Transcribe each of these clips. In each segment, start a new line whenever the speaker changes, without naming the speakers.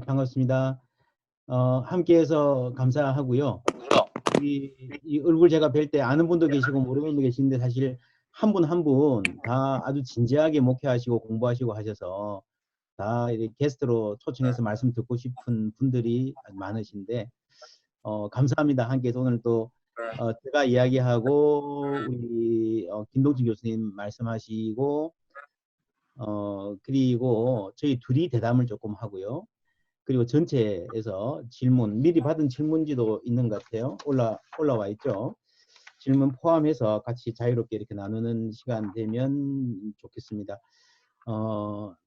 반갑습니다. 함께해서 감사하고요. 이 얼굴 제가 뵐 때 아는 분도 계시고 모르는 분도 계시는데 사실 한 분 한 분 다 아주 진지하게 목회하시고 공부하시고 하셔서 다 이렇게 게스트로 초청해서 말씀 듣고 싶은 분들이 아주 많으신데 감사합니다. 함께해서 오늘 또 제가 이야기하고 우리 김동진 교수님 말씀하시고 그리고 저희 둘이 대담을 조금 하고요. 그리고 전체에서 질문, 미리 받은 질문지도 있는 것 같아요. 올라와 있죠. 질문 포함해서 같이 자유롭게 이렇게 나누는 시간 되면 좋겠습니다.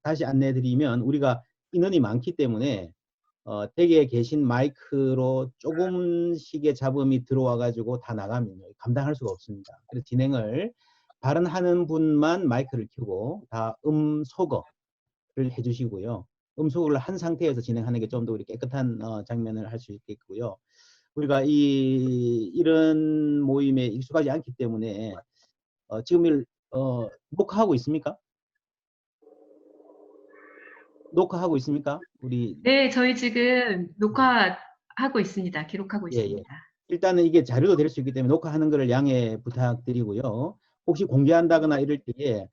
다시 안내드리면 우리가 인원이 많기 때문에 댁에 계신 마이크로 조금씩의 잡음이 들어와가지고 다 나가면 감당할 수가 없습니다. 그래서 진행을 발언하는 분만 마이크를 켜고 다 소거를 해주시고요. 소거를 한 상태에서 진행하는 게 좀 더 우리 깨끗한 장면을 할 수 있겠고요. 우리가 이런 모임에 익숙하지 않기 때문에 지금 녹화하고 있습니까? 녹화하고 있습니까? 우리
네, 저희 지금 녹화하고 있습니다. 기록하고
예.
있습니다.
일단은 이게 자료도 될 수 있기 때문에 녹화하는 거를 양해 부탁드리고요. 혹시 공개한다거나 이럴 때에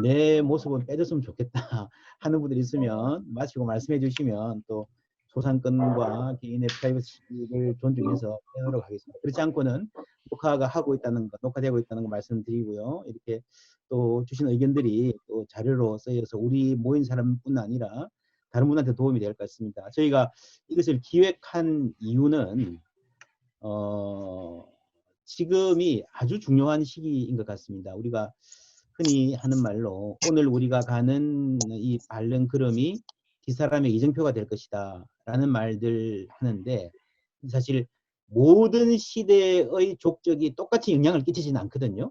내 모습은 빼줬으면 좋겠다 하는 분들이 있으면 마치고 말씀해 주시면 또 소상권과 개인의 프라이버시를 존중해서 해놓도록 하겠습니다. 그렇지 않고는 녹화가 하고 있다는 거, 녹화되고 있다는 거 말씀드리고요. 이렇게 또 주신 의견들이 또 자료로 쓰여서 우리 모인 사람뿐 아니라 다른 분한테 도움이 될 것 같습니다. 저희가 이것을 기획한 이유는 지금이 아주 중요한 시기인 것 같습니다. 우리가 흔히 하는 말로 오늘 우리가 가는 이 바른 걸음이 뒷사람의 이정표가 될 것이다 라는 말들 하는데 사실 모든 시대의 족적이 똑같이 영향을 끼치지는 않거든요.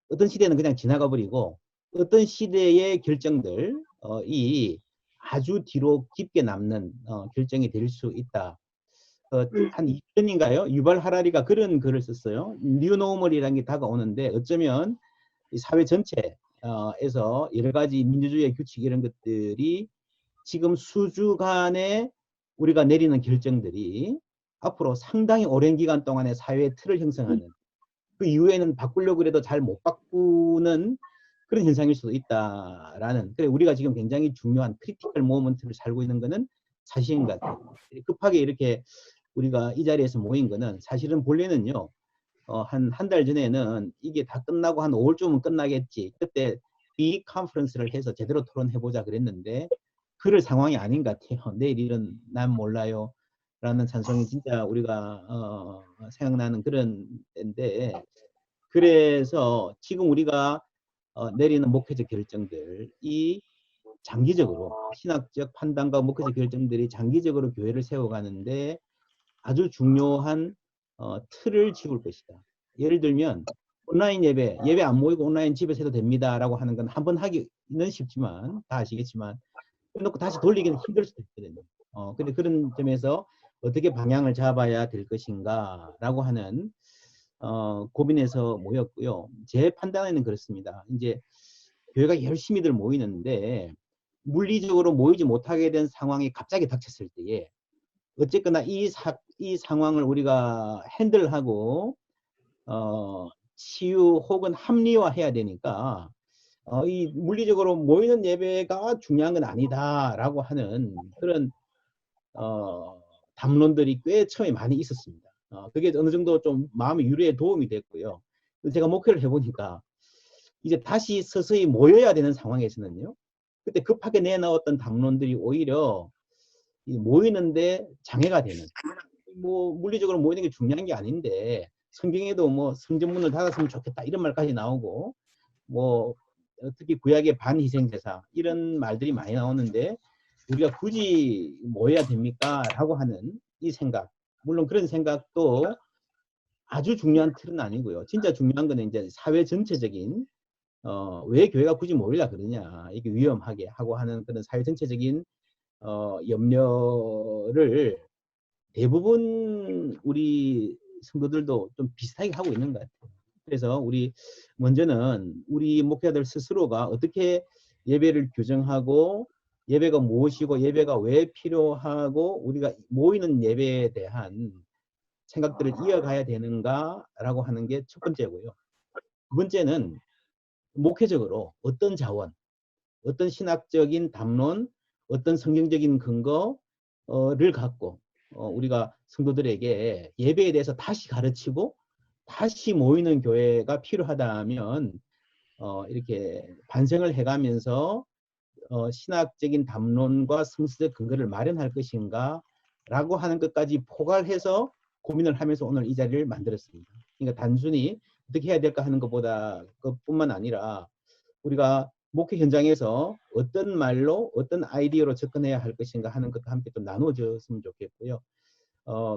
어떤 시대는 그냥 지나가 버리고 어떤 시대의 결정들 이 아주 뒤로 깊게 남는 결정이 될 수 있다. 한 2년인가요? 유발 하라리가 그런 글을 썼어요. 뉴노멀이라는 게 다가오는데 어쩌면 이 사회 전체에서 여러 가지 민주주의의 규칙 이런 것들이 지금 수주간에 우리가 내리는 결정들이 앞으로 상당히 오랜 기간 동안의 사회의 틀을 형성하는 그 이후에는 바꾸려고 해도 잘 못 바꾸는 그런 현상일 수도 있다라는 그래 우리가 지금 굉장히 중요한 크리티컬 모먼트를 살고 있는 거는 사실인 것 같아요. 급하게 이렇게 우리가 이 자리에서 모인 거는 사실은 본래는요. 한 달 전에는 이게 다 끝나고 한 5월쯤은 끝나겠지. 그때 이 컨퍼런스를 해서 제대로 토론해보자 그랬는데 그럴 상황이 아닌 것 같아요. 내일 일은 난 몰라요. 라는 찬송이 진짜 우리가 생각나는 그런 때인데 그래서 지금 우리가 내리는 목회적 결정들이 장기적으로 신학적 판단과 목회적 결정들이 장기적으로 교회를 세워가는데 아주 중요한 틀을 지울 것이다. 예를 들면 온라인 예배 안 모이고 온라인 집에서 해도 됩니다 라고 하는 건 한번 하기는 쉽지만 다 아시겠지만 해놓고 다시 돌리기는 힘들 수도 있거든요. 근데 그런 점에서 어떻게 방향을 잡아야 될 것인가 라고 하는 고민에서 모였고요. 제 판단에는 그렇습니다. 이제 교회가 열심히들 모이는데 물리적으로 모이지 못하게 된 상황이 갑자기 닥쳤을 때에 어쨌거나 이 상황을 우리가 핸들하고 치유 혹은 합리화해야 되니까 이 물리적으로 모이는 예배가 중요한 건 아니다라고 하는 그런 담론들이 꽤 처음에 많이 있었습니다. 그게 어느 정도 좀 마음의 유래에 도움이 됐고요. 제가 목회를 해보니까 이제 다시 서서히 모여야 되는 상황에서는요. 그때 급하게 내놓았던 담론들이 오히려 모이는데 장애가 되는. 뭐 물리적으로 모이는 게 중요한 게 아닌데 성경에도 뭐 성전문을 닫았으면 좋겠다 이런 말까지 나오고 뭐 특히 구약의 반희생제사 이런 말들이 많이 나오는데 우리가 굳이 모여야 됩니까? 라고 하는 이 생각 물론 그런 생각도 아주 중요한 틀은 아니고요. 진짜 중요한 거는 이제 사회 전체적인 왜 교회가 굳이 모이려 그러냐 이게 위험하게 하고 하는 그런 사회 전체적인 염려를 대부분 우리 성도들도 좀 비슷하게 하고 있는 것 같아요. 그래서 우리 먼저는 우리 목회자들 스스로가 어떻게 예배를 규정하고 예배가 무엇이고 예배가 왜 필요하고 우리가 모이는 예배에 대한 생각들을 이어가야 되는가라고 하는 게 첫 번째고요. 두 번째는 목회적으로 어떤 자원, 어떤 신학적인 담론, 어떤 성경적인 근거를 갖고 우리가 성도들에게 예배에 대해서 다시 가르치고 다시 모이는 교회가 필요하다면 이렇게 반성을 해가면서 신학적인 담론과 성서적 근거를 마련할 것인가 라고 하는 것까지 포괄해서 고민을 하면서 오늘 이 자리를 만들었습니다. 그러니까 단순히 어떻게 해야 될까 하는 것보다 그뿐만 아니라 우리가 목회 현장에서 어떤 말로 어떤 아이디어로 접근해야 할 것인가 하는 것도 함께 또 나눠줬으면 좋겠고요.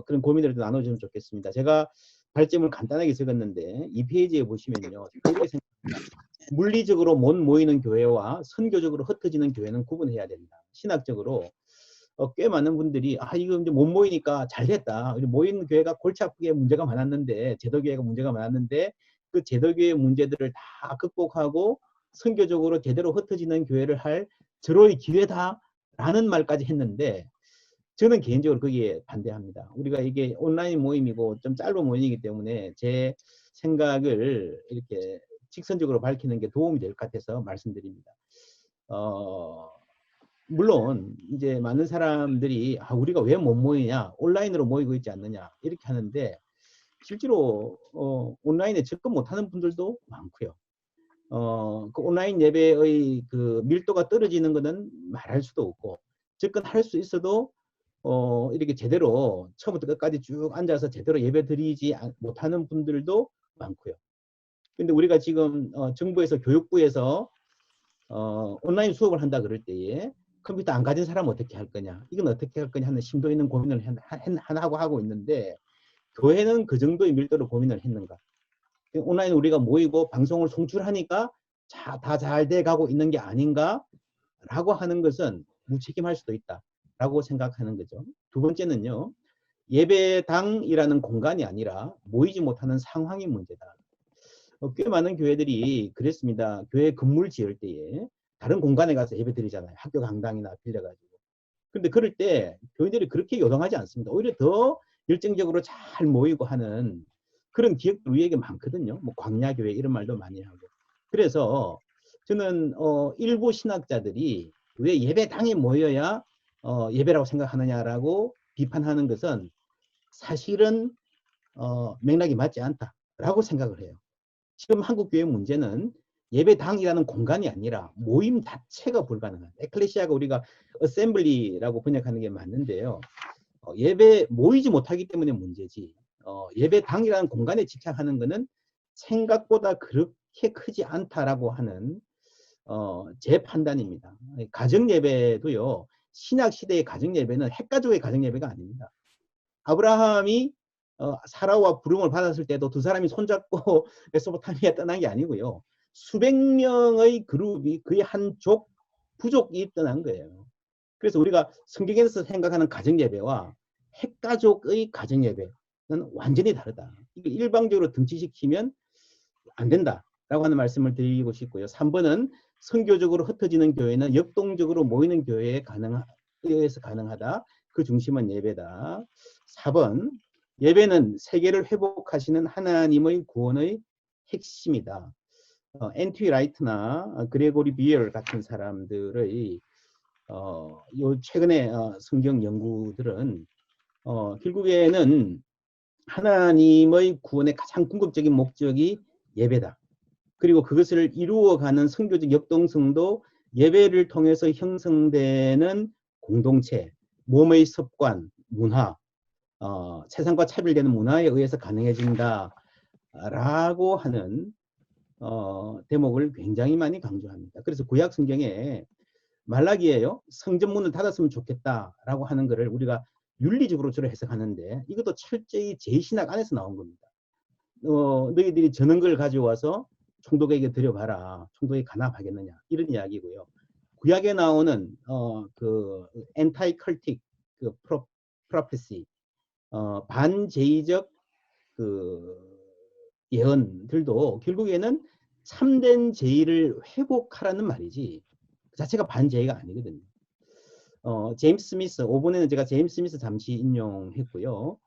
그런 고민을 또 나눠주면 좋겠습니다. 제가 발제문을 간단하게 적었는데 이 페이지에 보시면요. 이렇게 생각합니다. 물리적으로 못 모이는 교회와 선교적으로 흩어지는 교회는 구분해야 된다. 신학적으로 꽤 많은 분들이 이거 이제 못 모이니까 잘 됐다. 모이는 교회가 골치 아프게 문제가 많았는데 제도교회가 문제가 많았는데 그 제도교회 문제들을 다 극복하고 선교적으로 제대로 흩어지는 교회를 할 절호의 기회다라는 말까지 했는데 저는 개인적으로 거기에 반대합니다. 우리가 이게 온라인 모임이고 좀 짧은 모임이기 때문에 제 생각을 이렇게 직선적으로 밝히는 게 도움이 될 것 같아서 말씀드립니다. 물론 이제 많은 사람들이 우리가 왜 못 모이냐, 온라인으로 모이고 있지 않느냐 이렇게 하는데 실제로 온라인에 접근 못하는 분들도 많고요. 그 온라인 예배의 그 밀도가 떨어지는 것은 말할 수도 없고 접근할 수 있어도 이렇게 제대로 처음부터 끝까지 쭉 앉아서 제대로 예배 드리지 못하는 분들도 많고요. 근데 우리가 지금 정부에서 교육부에서 온라인 수업을 한다 그럴 때에 컴퓨터 안 가진 사람은 어떻게 할 거냐, 이건 어떻게 할 거냐 하는 심도 있는 고민을 하고 있는데 교회는 그 정도의 밀도로 고민을 했는가? 온라인 우리가 모이고 방송을 송출하니까 다 잘 돼 가고 있는 게 아닌가라고 하는 것은 무책임할 수도 있다라고 생각하는 거죠. 두 번째는요. 예배당이라는 공간이 아니라 모이지 못하는 상황이 문제다. 꽤 많은 교회들이 그랬습니다. 교회 건물 지을 때에 다른 공간에 가서 예배 드리잖아요. 학교 강당이나 빌려가지고. 근데 그럴 때 교회들이 그렇게 요동하지 않습니다. 오히려 더 열정적으로 잘 모이고 하는 그런 기억도 우리에게 많거든요. 뭐 광야교회 이런 말도 많이 하고. 그래서 저는 일부 신학자들이 왜 예배당에 모여야 예배라고 생각하느냐라고 비판하는 것은 사실은 맥락이 맞지 않다라고 생각을 해요. 지금 한국 교회 문제는 예배당이라는 공간이 아니라 모임 자체가 불가능한. 에클레시아가 우리가 어셈블리라고 번역하는 게 맞는데요. 예배 모이지 못하기 때문에 문제지. 예배당이라는 공간에 집착하는 것은 생각보다 그렇게 크지 않다라고 하는 제 판단입니다. 가정 예배도요. 신약 시대의 가정 예배는 핵가족의 가정 예배가 아닙니다. 아브라함이 사라와 부름을 받았을 때도 두 사람이 손잡고 메소포타미아 떠난 게 아니고요. 수백 명의 그룹이 거의 한 부족이 떠난 거예요. 그래서 우리가 성경에서 생각하는 가정예배와 핵가족의 가정예배는 완전히 다르다. 이게 일방적으로 등치시키면 안 된다라고 하는 말씀을 드리고 싶고요. 3번은 선교적으로 흩어지는 교회는 역동적으로 모이는 교회에 의해서 가능하다. 그 중심은 예배다. 4번 예배는 세계를 회복하시는 하나님의 구원의 핵심이다. 엔티 라이트나 그레고리 비엘 같은 사람들의 요 최근에 성경 연구들은 결국에는 하나님의 구원의 가장 궁극적인 목적이 예배다. 그리고 그것을 이루어가는 선교적 역동성도 예배를 통해서 형성되는 공동체, 몸의 습관, 문화, 세상과 차별되는 문화에 의해서 가능해진다라고 하는 대목을 굉장히 많이 강조합니다. 그래서 구약 성경에 말라기예요. 성전문을 닫았으면 좋겠다라고 하는 것을 우리가 윤리적으로 주로 해석하는데 이것도 철저히 제신학 안에서 나온 겁니다. 너희들이 저는 걸 가져와서 총독에게 드려봐라. 총독이 간합하겠느냐 이런 이야기고요. 구약에 나오는 그 엔타이컬틱 그 프로페시 반제의적 그 예언들도 결국에는 참된 제의를 회복하라는 말이지 그 자체가 반제의가 아니거든요. 제임스 스미스, 5번에는 제가 제임스 스미스 잠시 인용했고요.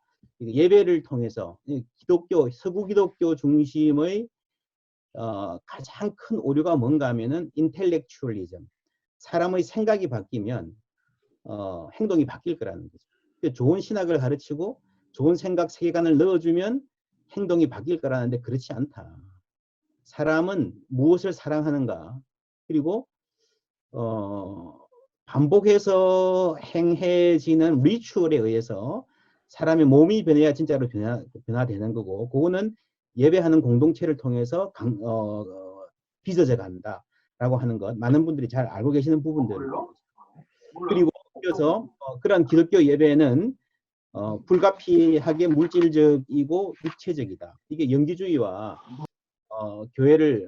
예배를 통해서 기독교, 서구 기독교 중심의 가장 큰 오류가 뭔가 하면은 인텔렉츄얼리즘. 사람의 생각이 바뀌면 행동이 바뀔 거라는 거죠. 좋은 신학을 가르치고 좋은 생각 세계관을 넣어주면 행동이 바뀔 거라는데 그렇지 않다. 사람은 무엇을 사랑하는가, 그리고 반복해서 행해지는 리추얼에 의해서 사람의 몸이 변해야 진짜로 변화되는 거고, 그거는 예배하는 공동체를 통해서 빚어져 간다라고 하는 것, 많은 분들이 잘 알고 계시는 부분들입니다. 그리고 이어서 그런 기독교 예배는 불가피하게 물질적이고 육체적이다. 이게 영지주의와 교회를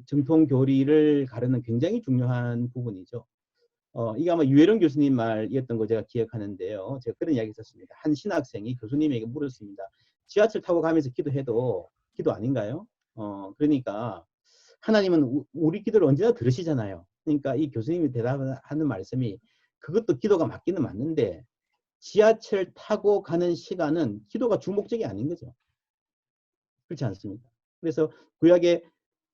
정통 교리를 가르는 굉장히 중요한 부분이죠. 이게 아마 유해령 교수님 말이었던 거 제가 기억하는데요. 제가 그런 이야기 있었습니다. 한 신학생이 교수님에게 물었습니다. 지하철 타고 가면서 기도해도 기도 아닌가요? 그러니까 하나님은 우리 기도를 언제나 들으시잖아요. 그러니까 이 교수님이 대답하는 말씀이 그것도 기도가 맞기는 맞는데 지하철 타고 가는 시간은 기도가 주목적이 아닌 거죠. 그렇지 않습니까? 그래서 구약의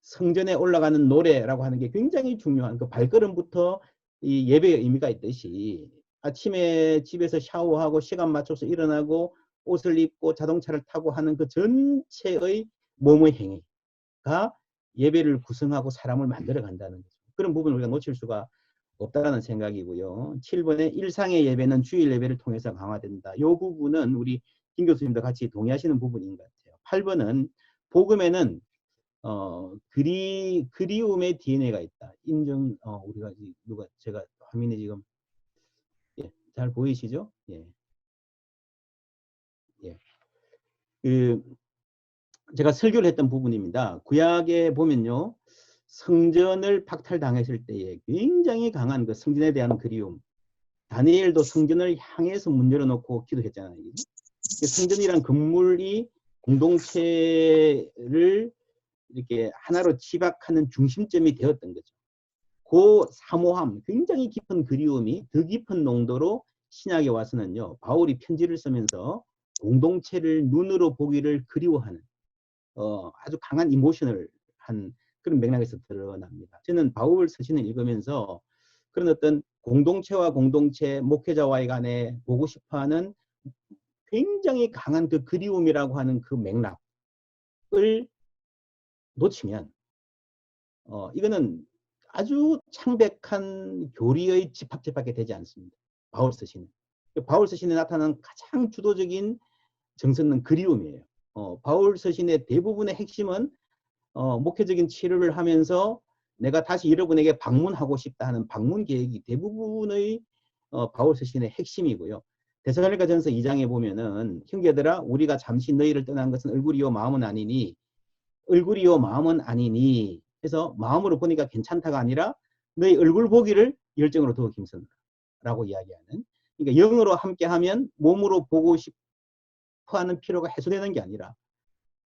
성전에 올라가는 노래라고 하는 게 굉장히 중요한, 그 발걸음부터 이 예배의 의미가 있듯이 아침에 집에서 샤워하고 시간 맞춰서 일어나고 옷을 입고 자동차를 타고 하는 그 전체의 몸의 행위가 예배를 구성하고 사람을 만들어 간다는 거죠. 그런 부분을 우리가 놓칠 수가 없다라는 생각이고요. 7번에 일상의 예배는 주일 예배를 통해서 강화된다. 이 부분은 우리 김 교수님도 같이 동의하시는 부분인 것 같아요. 8번은 복음에는 그리움의 DNA가 있다. 인정, 우리가 제가 화면에 지금 잘 보이시죠? 제가 설교를 했던 부분입니다. 구약에 보면요, 성전을 박탈당했을 때에 굉장히 강한 그 성전에 대한 그리움. 다니엘도 성전을 향해서 문 열어놓고 기도했잖아요. 성전이란 건물이 공동체를 이렇게 하나로 집약하는 중심점이 되었던 거죠. 그 사모함, 굉장히 깊은 그리움이 더 깊은 농도로 신약에 와서는요, 바울이 편지를 쓰면서 공동체를 눈으로 보기를 그리워하는 아주 강한 이모셔널 한 그런 맥락에서 드러납니다. 저는 바울 서신을 읽으면서 그런 어떤 공동체와 공동체, 목회자와의 간에 보고 싶어하는 굉장히 강한 그 그리움이라고 하는 그 맥락을 놓치면 이거는 아주 창백한 교리의 집합체밖에 되지 않습니다. 바울 서신은. 바울 서신에 나타나는 가장 주도적인 정서는 그리움이에요. 바울 서신의 대부분의 핵심은 목회적인 치료를 하면서 내가 다시 여러분에게 방문하고 싶다 하는 방문 계획이 대부분의 바울 서신의 핵심이고요. 데살로니가전서 2장에 보면은 형제들아 우리가 잠시 너희를 떠난 것은 얼굴이요 마음은 아니니 얼굴이요 마음은 아니니 해서 마음으로 보니까 괜찮다가 아니라 너희 얼굴 보기를 열정으로 더욱 힘쓴다라고 이야기하는, 그러니까 영으로 함께하면 몸으로 보고 싶어하는 필요가 해소되는 게 아니라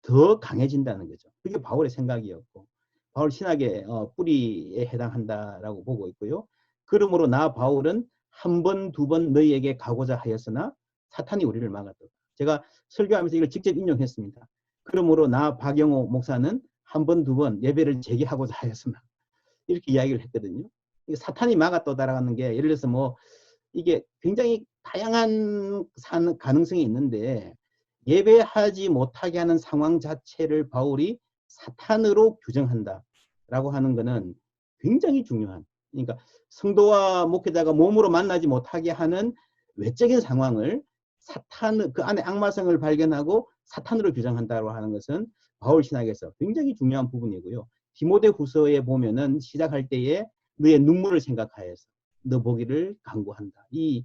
더 강해진다는 거죠. 그게 바울의 생각이었고 바울 신학의 뿌리에 해당한다라고 보고 있고요. 그러므로 나 바울은 한 번, 두 번 너희에게 가고자 하였으나 사탄이 우리를 막았다. 제가 설교하면서 이걸 직접 인용했습니다. 그러므로 나 박영호 목사는 한 번, 두 번 예배를 재개하고자 하였으나 이렇게 이야기를 했거든요. 사탄이 막았다라는 게 예를 들어서 뭐 이게 굉장히 다양한 가능성이 있는데 예배하지 못하게 하는 상황 자체를 바울이 사탄으로 규정한다라고 하는 것은 굉장히 중요한, 그러니까 성도와 목회자가 몸으로 만나지 못하게 하는 외적인 상황을 사탄, 그 안에 악마성을 발견하고 사탄으로 규정한다고 하는 것은 바울 신학에서 굉장히 중요한 부분이고요. 디모데 후서에 보면은 시작할 때에 너의 눈물을 생각하여서 너 보기를 간구한다. 이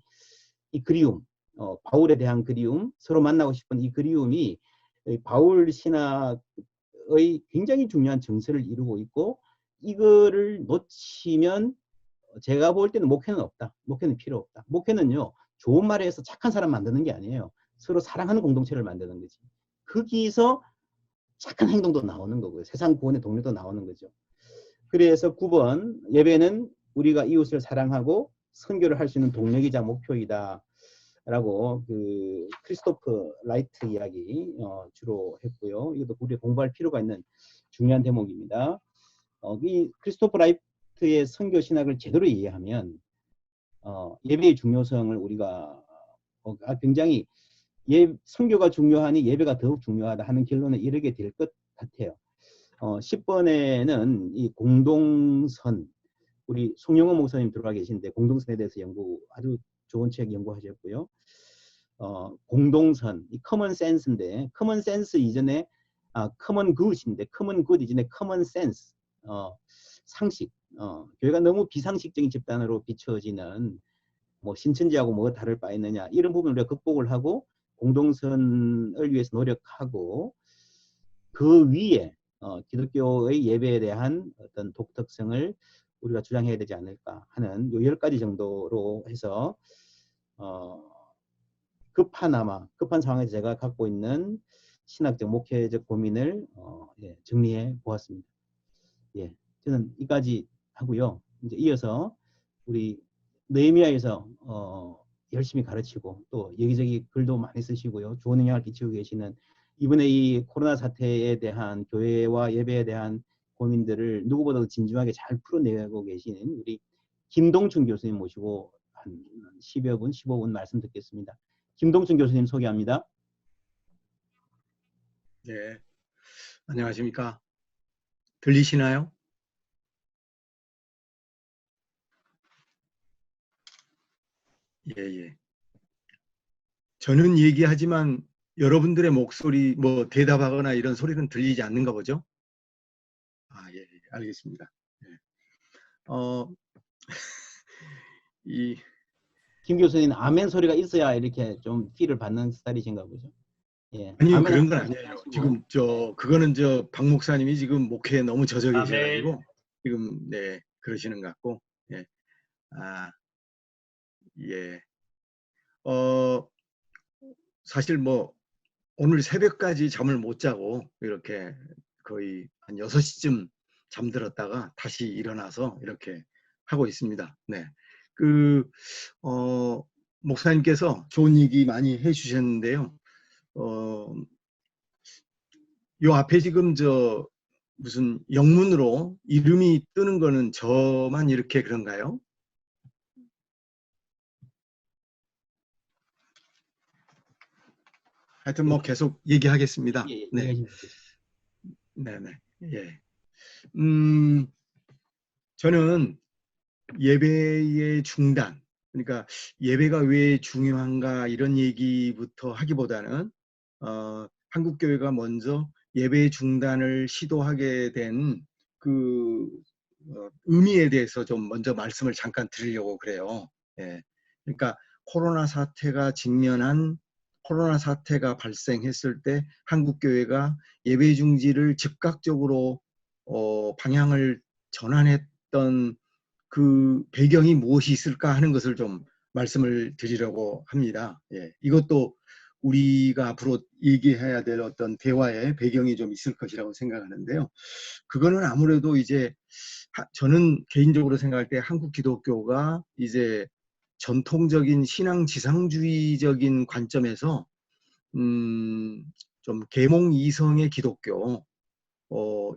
그리움, 바울에 대한 그리움, 서로 만나고 싶은 이 그리움이 바울 신학의 굉장히 중요한 정서를 이루고 있고, 이거를 놓치면 제가 볼 때는 목회는 없다. 목회는 필요 없다. 목회는요, 좋은 말을 해서 착한 사람 만드는 게 아니에요. 서로 사랑하는 공동체를 만드는 거지. 거기서 착한 행동도 나오는 거고요. 세상 구원의 동료도 나오는 거죠. 그래서 9번 예배는 우리가 이웃을 사랑하고 선교를 할 수 있는 동력이자 목표이다. 라고 그 크리스토프 라이트 이야기 주로 했고요. 이것도 우리 공부할 필요가 있는 중요한 대목입니다. 이 크리스토프 라이트의 선교 신학을 제대로 이해하면 예배의 중요성을 우리가 굉장히 선교가 중요하니 예배가 더욱 중요하다 하는 결론에 이르게 될 것 같아요. 10번에는 이 공동선, 우리 송영호 목사님 들어와 계신데 공동선에 대해서 아주 좋은 책 연구하셨고요. 공동선, 이 커먼 센스인데 커먼 센스 이전에 커먼 굿인데 커먼 굿 이전에 커먼 센스, 상식. 교회가 너무 비상식적인 집단으로 비춰지는 뭐 신천지하고 뭐 다를 바 있느냐 이런 부분을 우리가 극복을 하고 공동선을 위해서 노력하고 그 위에 기독교의 예배에 대한 어떤 독특성을 우리가 주장해야 되지 않을까 하는 요 10가지 정도로 해서 급한 상황에서 제가 갖고 있는 신학적 목회적 고민을 정리해 보았습니다. 예, 저는 이까지 하고요. 이제 이어서 우리 느헤미야에서 열심히 가르치고 또 여기저기 글도 많이 쓰시고요. 좋은 영향을 끼치고 계시는 이번에 이 코로나 사태에 대한 교회와 예배에 대한 고민들을 누구보다도 진중하게 잘 풀어내고 계신 우리 김동춘 교수님 모시고 한 10여 분, 15분 말씀 듣겠습니다. 김동춘 교수님 소개합니다.
네, 안녕하십니까? 들리시나요? 예. 저는 얘기하지만 여러분들의 목소리, 뭐 대답하거나 이런 소리는 들리지 않는가 보죠? 예, 알겠습니다. 예.
김 교수님 아멘 소리가 있어야 이렇게 좀 피를 받는 스타일이신가 보죠. 예.
아니요, 그런 건 아니에요. 지금 그거는 박 목사님이 지금 목회에 너무 젖어 계셔가지고 지금 그러시는 것 같고, 예. 예. 사실 뭐 오늘 새벽까지 잠을 못 자고 이렇게 거의 한 6시쯤 잠들었다가 다시 일어나서 이렇게 하고 있습니다. 네. 목사님께서 좋은 얘기 많이 해 주셨는데요. 요 앞에 지금 무슨 영문으로 이름이 뜨는 거는 저만 이렇게 그런가요? 하여튼 뭐 계속 얘기하겠습니다. 네. 네네. 예. 저는 예배의 중단, 그러니까 예배가 왜 중요한가 이런 얘기부터 하기보다는 한국교회가 먼저 예배 중단을 시도하게 된 그 의미에 대해서 좀 먼저 말씀을 잠깐 드리려고 그래요. 예. 그러니까 코로나 사태가 발생했을 때 한국교회가 예배 중지를 즉각적으로 방향을 전환했던 그 배경이 무엇이 있을까 하는 것을 좀 말씀을 드리려고 합니다. 예. 이것도 우리가 앞으로 얘기해야 될 어떤 대화의 배경이 좀 있을 것이라고 생각하는데요. 그거는 아무래도 이제 저는 개인적으로 생각할 때 한국 기독교가 이제 전통적인 신앙 지상주의적인 관점에서 좀 계몽 이성의 기독교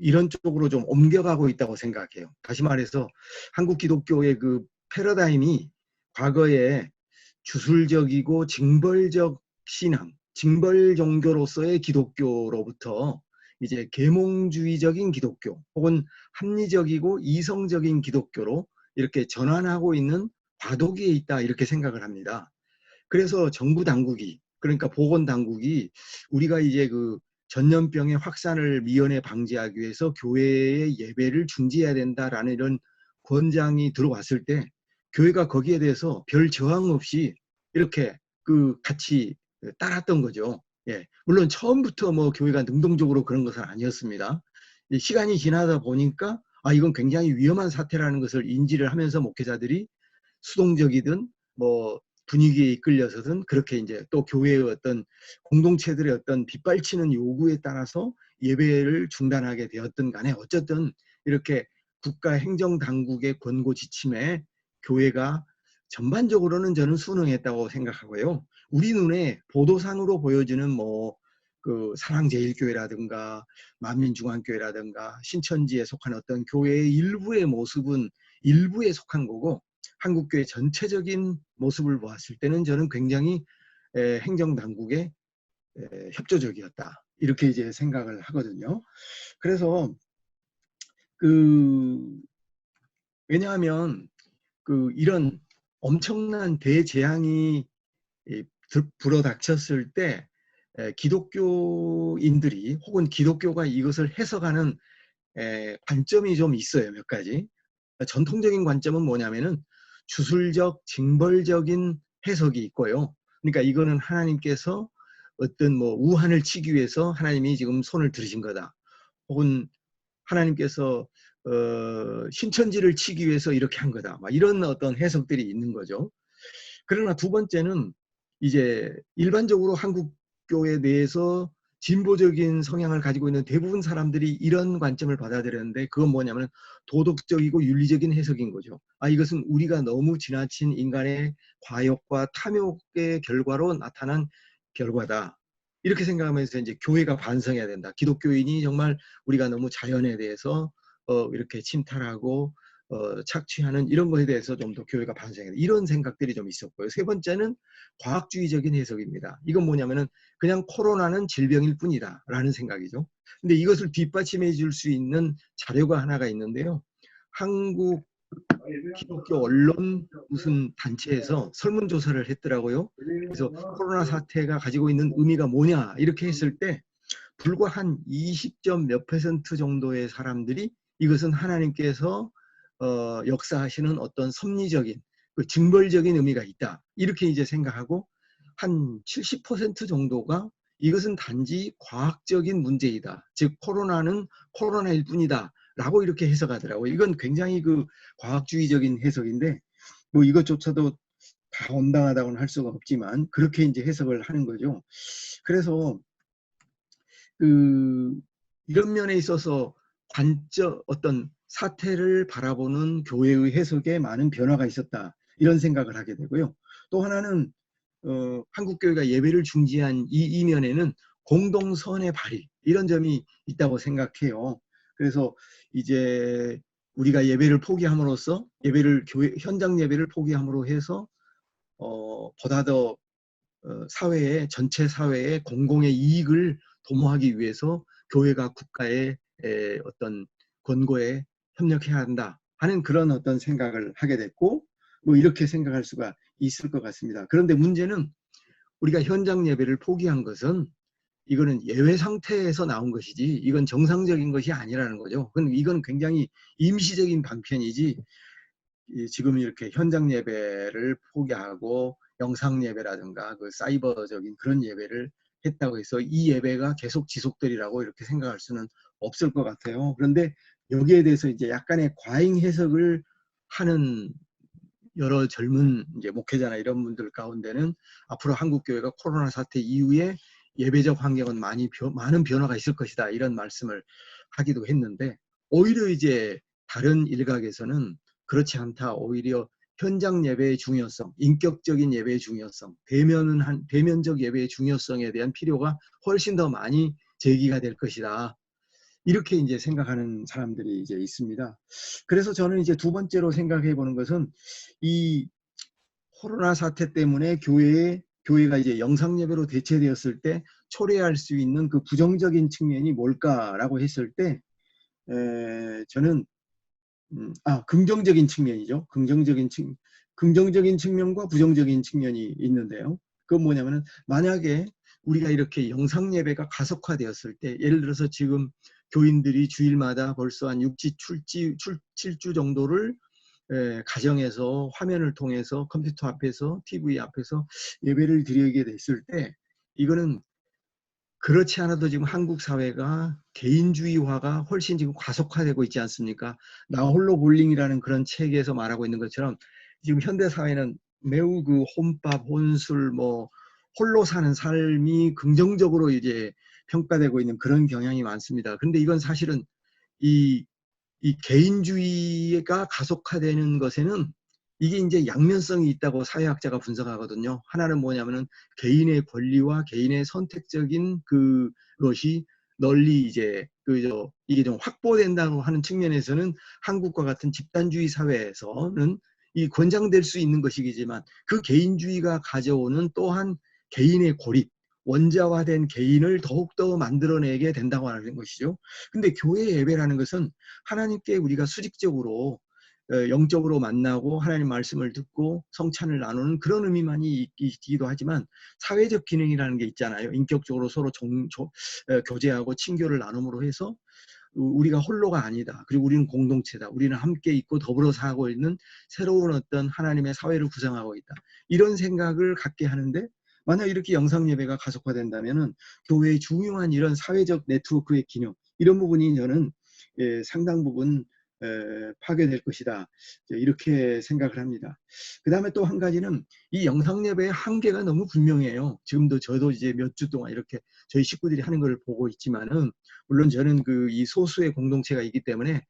이런 쪽으로 좀 옮겨가고 있다고 생각해요. 다시 말해서 한국 기독교의 그 패러다임이 과거에 주술적이고 징벌적 신앙, 징벌 종교로서의 기독교로부터 이제 계몽주의적인 기독교 혹은 합리적이고 이성적인 기독교로 이렇게 전환하고 있는 과도기에 있다 이렇게 생각을 합니다. 그래서 정부 당국이, 그러니까 보건 당국이 우리가 이제 그 전염병의 확산을 미연에 방지하기 위해서 교회의 예배를 중지해야 된다라는 이런 권장이 들어왔을 때 교회가 거기에 대해서 별 저항 없이 이렇게 같이 따랐던 거죠. 예. 물론 처음부터 뭐 교회가 능동적으로 그런 것은 아니었습니다. 시간이 지나다 보니까 이건 굉장히 위험한 사태라는 것을 인지를 하면서 목회자들이 수동적이든 뭐 분위기에 이끌려서든 그렇게 이제 또 교회의 어떤 공동체들의 어떤 빗발치는 요구에 따라서 예배를 중단하게 되었든 간에 어쨌든 이렇게 국가 행정당국의 권고 지침에 교회가 전반적으로는 저는 순응했다고 생각하고요. 우리 눈에 보도상으로 보여지는 뭐 그 사랑제일교회라든가 만민중앙교회라든가 신천지에 속한 어떤 교회의 일부의 모습은 일부에 속한 거고, 한국교회 전체적인 모습을 보았을 때는 저는 굉장히 행정당국에 협조적이었다, 이렇게 이제 생각을 하거든요. 그래서 왜냐하면 이런 엄청난 대재앙이 불어닥쳤을 때 기독교인들이 혹은 기독교가 이것을 해석하는 관점이 좀 있어요. 몇 가지. 전통적인 관점은 뭐냐면은 주술적, 징벌적인 해석이 있고요. 그러니까 이거는 하나님께서 어떤 뭐 우한을 치기 위해서 하나님이 지금 손을 들으신 거다. 혹은 하나님께서 신천지를 치기 위해서 이렇게 한 거다. 막 이런 어떤 해석들이 있는 거죠. 그러나 두 번째는 이제 일반적으로 한국 교회 내에서 진보적인 성향을 가지고 있는 대부분 사람들이 이런 관점을 받아들였는데, 그건 뭐냐면 도덕적이고 윤리적인 해석인 거죠. 이것은 우리가 너무 지나친 인간의 과욕과 탐욕의 결과로 나타난 결과다, 이렇게 생각하면서 이제 교회가 반성해야 된다. 기독교인이 정말 우리가 너무 자연에 대해서 이렇게 침탈하고 착취하는 이런 것에 대해서 좀 더 교회가 반성해야 된다, 이런 생각들이 좀 있었고요. 세 번째는 과학주의적인 해석입니다. 이건 뭐냐면은 그냥 코로나는 질병일 뿐이다 라는 생각이죠. 근데 이것을 뒷받침해 줄 수 있는 자료가 하나가 있는데요. 한국 기독교 언론 무슨 단체에서 설문조사를 했더라고요. 그래서 코로나 사태가 가지고 있는 의미가 뭐냐 이렇게 했을 때 불과 한 20점 몇 % 정도의 사람들이 이것은 하나님께서 역사하시는 어떤 섭리적인 징벌적인 의미가 있다, 이렇게 이제 생각하고, 한 70% 정도가 이것은 단지 과학적인 문제이다, 즉 코로나는 코로나일 뿐이다 라고 이렇게 해석하더라고요. 이건 굉장히 과학주의적인 해석인데, 뭐 이것조차도 다 온당하다고는 할 수가 없지만 그렇게 이제 해석을 하는 거죠. 그래서 이런 면에 있어서 어떤 사태를 바라보는 교회의 해석에 많은 변화가 있었다, 이런 생각을 하게 되고요. 또 하나는 한국교회가 예배를 중지한 이 면에는 공동선의 발휘, 이런 점이 있다고 생각해요. 그래서 이제 우리가 예배를 포기함으로써 교회 현장 예배를 포기함으로 해서 보다 더 전체 사회의 공공의 이익을 도모하기 위해서 교회가 국가의 어떤 권고에 협력해야 한다 하는 그런 어떤 생각을 하게 됐고, 뭐 이렇게 생각할 수가 있을 것 같습니다. 그런데 문제는 우리가 현장 예배를 포기한 것은 이거는 예외 상태에서 나온 것이지 이건 정상적인 것이 아니라는 거죠. 이건 굉장히 임시적인 방편이지, 지금 이렇게 현장 예배를 포기하고 영상 예배라든가 사이버적인 그런 예배를 했다고 해서 이 예배가 계속 지속되리라고 이렇게 생각할 수는 없을 것 같아요. 그런데 여기에 대해서 이제 약간의 과잉 해석을 하는 여러 젊은 이제 목회자나 이런 분들 가운데는 앞으로 한국 교회가 코로나 사태 이후에 예배적 환경은 많은 변화가 있을 것이다, 이런 말씀을 하기도 했는데, 오히려 이제 다른 일각에서는 그렇지 않다, 오히려 현장 예배의 중요성, 인격적인 예배의 중요성, 대면적 예배의 중요성에 대한 필요가 훨씬 더 많이 제기가 될 것이다, 이렇게 이제 생각하는 사람들이 이제 있습니다. 그래서 저는 이제 두 번째로 생각해 보는 것은 이 코로나 사태 때문에 교회가 이제 영상 예배로 대체되었을 때 초래할 수 있는 그 부정적인 측면이 뭘까라고 했을 때 저는 긍정적인 측면이죠. 긍정적인 측면과 부정적인 측면이 있는데요. 그건 뭐냐면은 만약에 우리가 이렇게 영상 예배가 가속화되었을 때, 예를 들어서 지금 교인들이 주일마다 벌써 한 7주 정도를 가정에서 화면을 통해서 컴퓨터 앞에서 TV 앞에서 예배를 드리게 됐을 때, 이거는 그렇지 않아도 지금 한국 사회가 개인주의화가 훨씬 지금 가속화되고 있지 않습니까? 나 홀로 볼링이라는 그런 책에서 말하고 있는 것처럼 지금 현대 사회는 매우 혼밥, 혼술, 홀로 사는 삶이 긍정적으로 이제 평가되고 있는 그런 경향이 많습니다. 그런데 이건 사실은 이 개인주의가 가속화되는 것에는 이게 이제 양면성이 있다고 사회학자가 분석하거든요. 하나는 뭐냐면은 개인의 권리와 개인의 선택적인 그것이 널리 이제 이게 좀 확보된다고 하는 측면에서는 한국과 같은 집단주의 사회에서는 이 권장될 수 있는 것이지만 그 개인주의가 가져오는 또한 개인의 고립, 원자화된 개인을 더욱더 만들어내게 된다고 하는 것이죠. 근데 교회 예배라는 것은 하나님께 우리가 수직적으로 영적으로 만나고 하나님 말씀을 듣고 성찬을 나누는 그런 의미만이 있기도 하지만 사회적 기능이라는 게 있잖아요. 인격적으로 서로 교제하고 친교를 나눔으로 해서 우리가 홀로가 아니다. 그리고 우리는 공동체다. 우리는 함께 있고 더불어 살고 있는 새로운 어떤 하나님의 사회를 구성하고 있다. 이런 생각을 갖게 하는데 만약 이렇게 영상 예배가 가속화된다면은 교회의 중요한 이런 사회적 네트워크의 기능 이런 부분이 저는 상당 부분 파괴될 것이다. 이렇게 생각을 합니다. 그 다음에 또 한 가지는 이 영상 예배의 한계가 너무 분명해요. 지금도 저도 이제 몇 주 동안 이렇게 저희 식구들이 하는 걸 보고 있지만은 물론 저는 이 소수의 공동체가 있기 때문에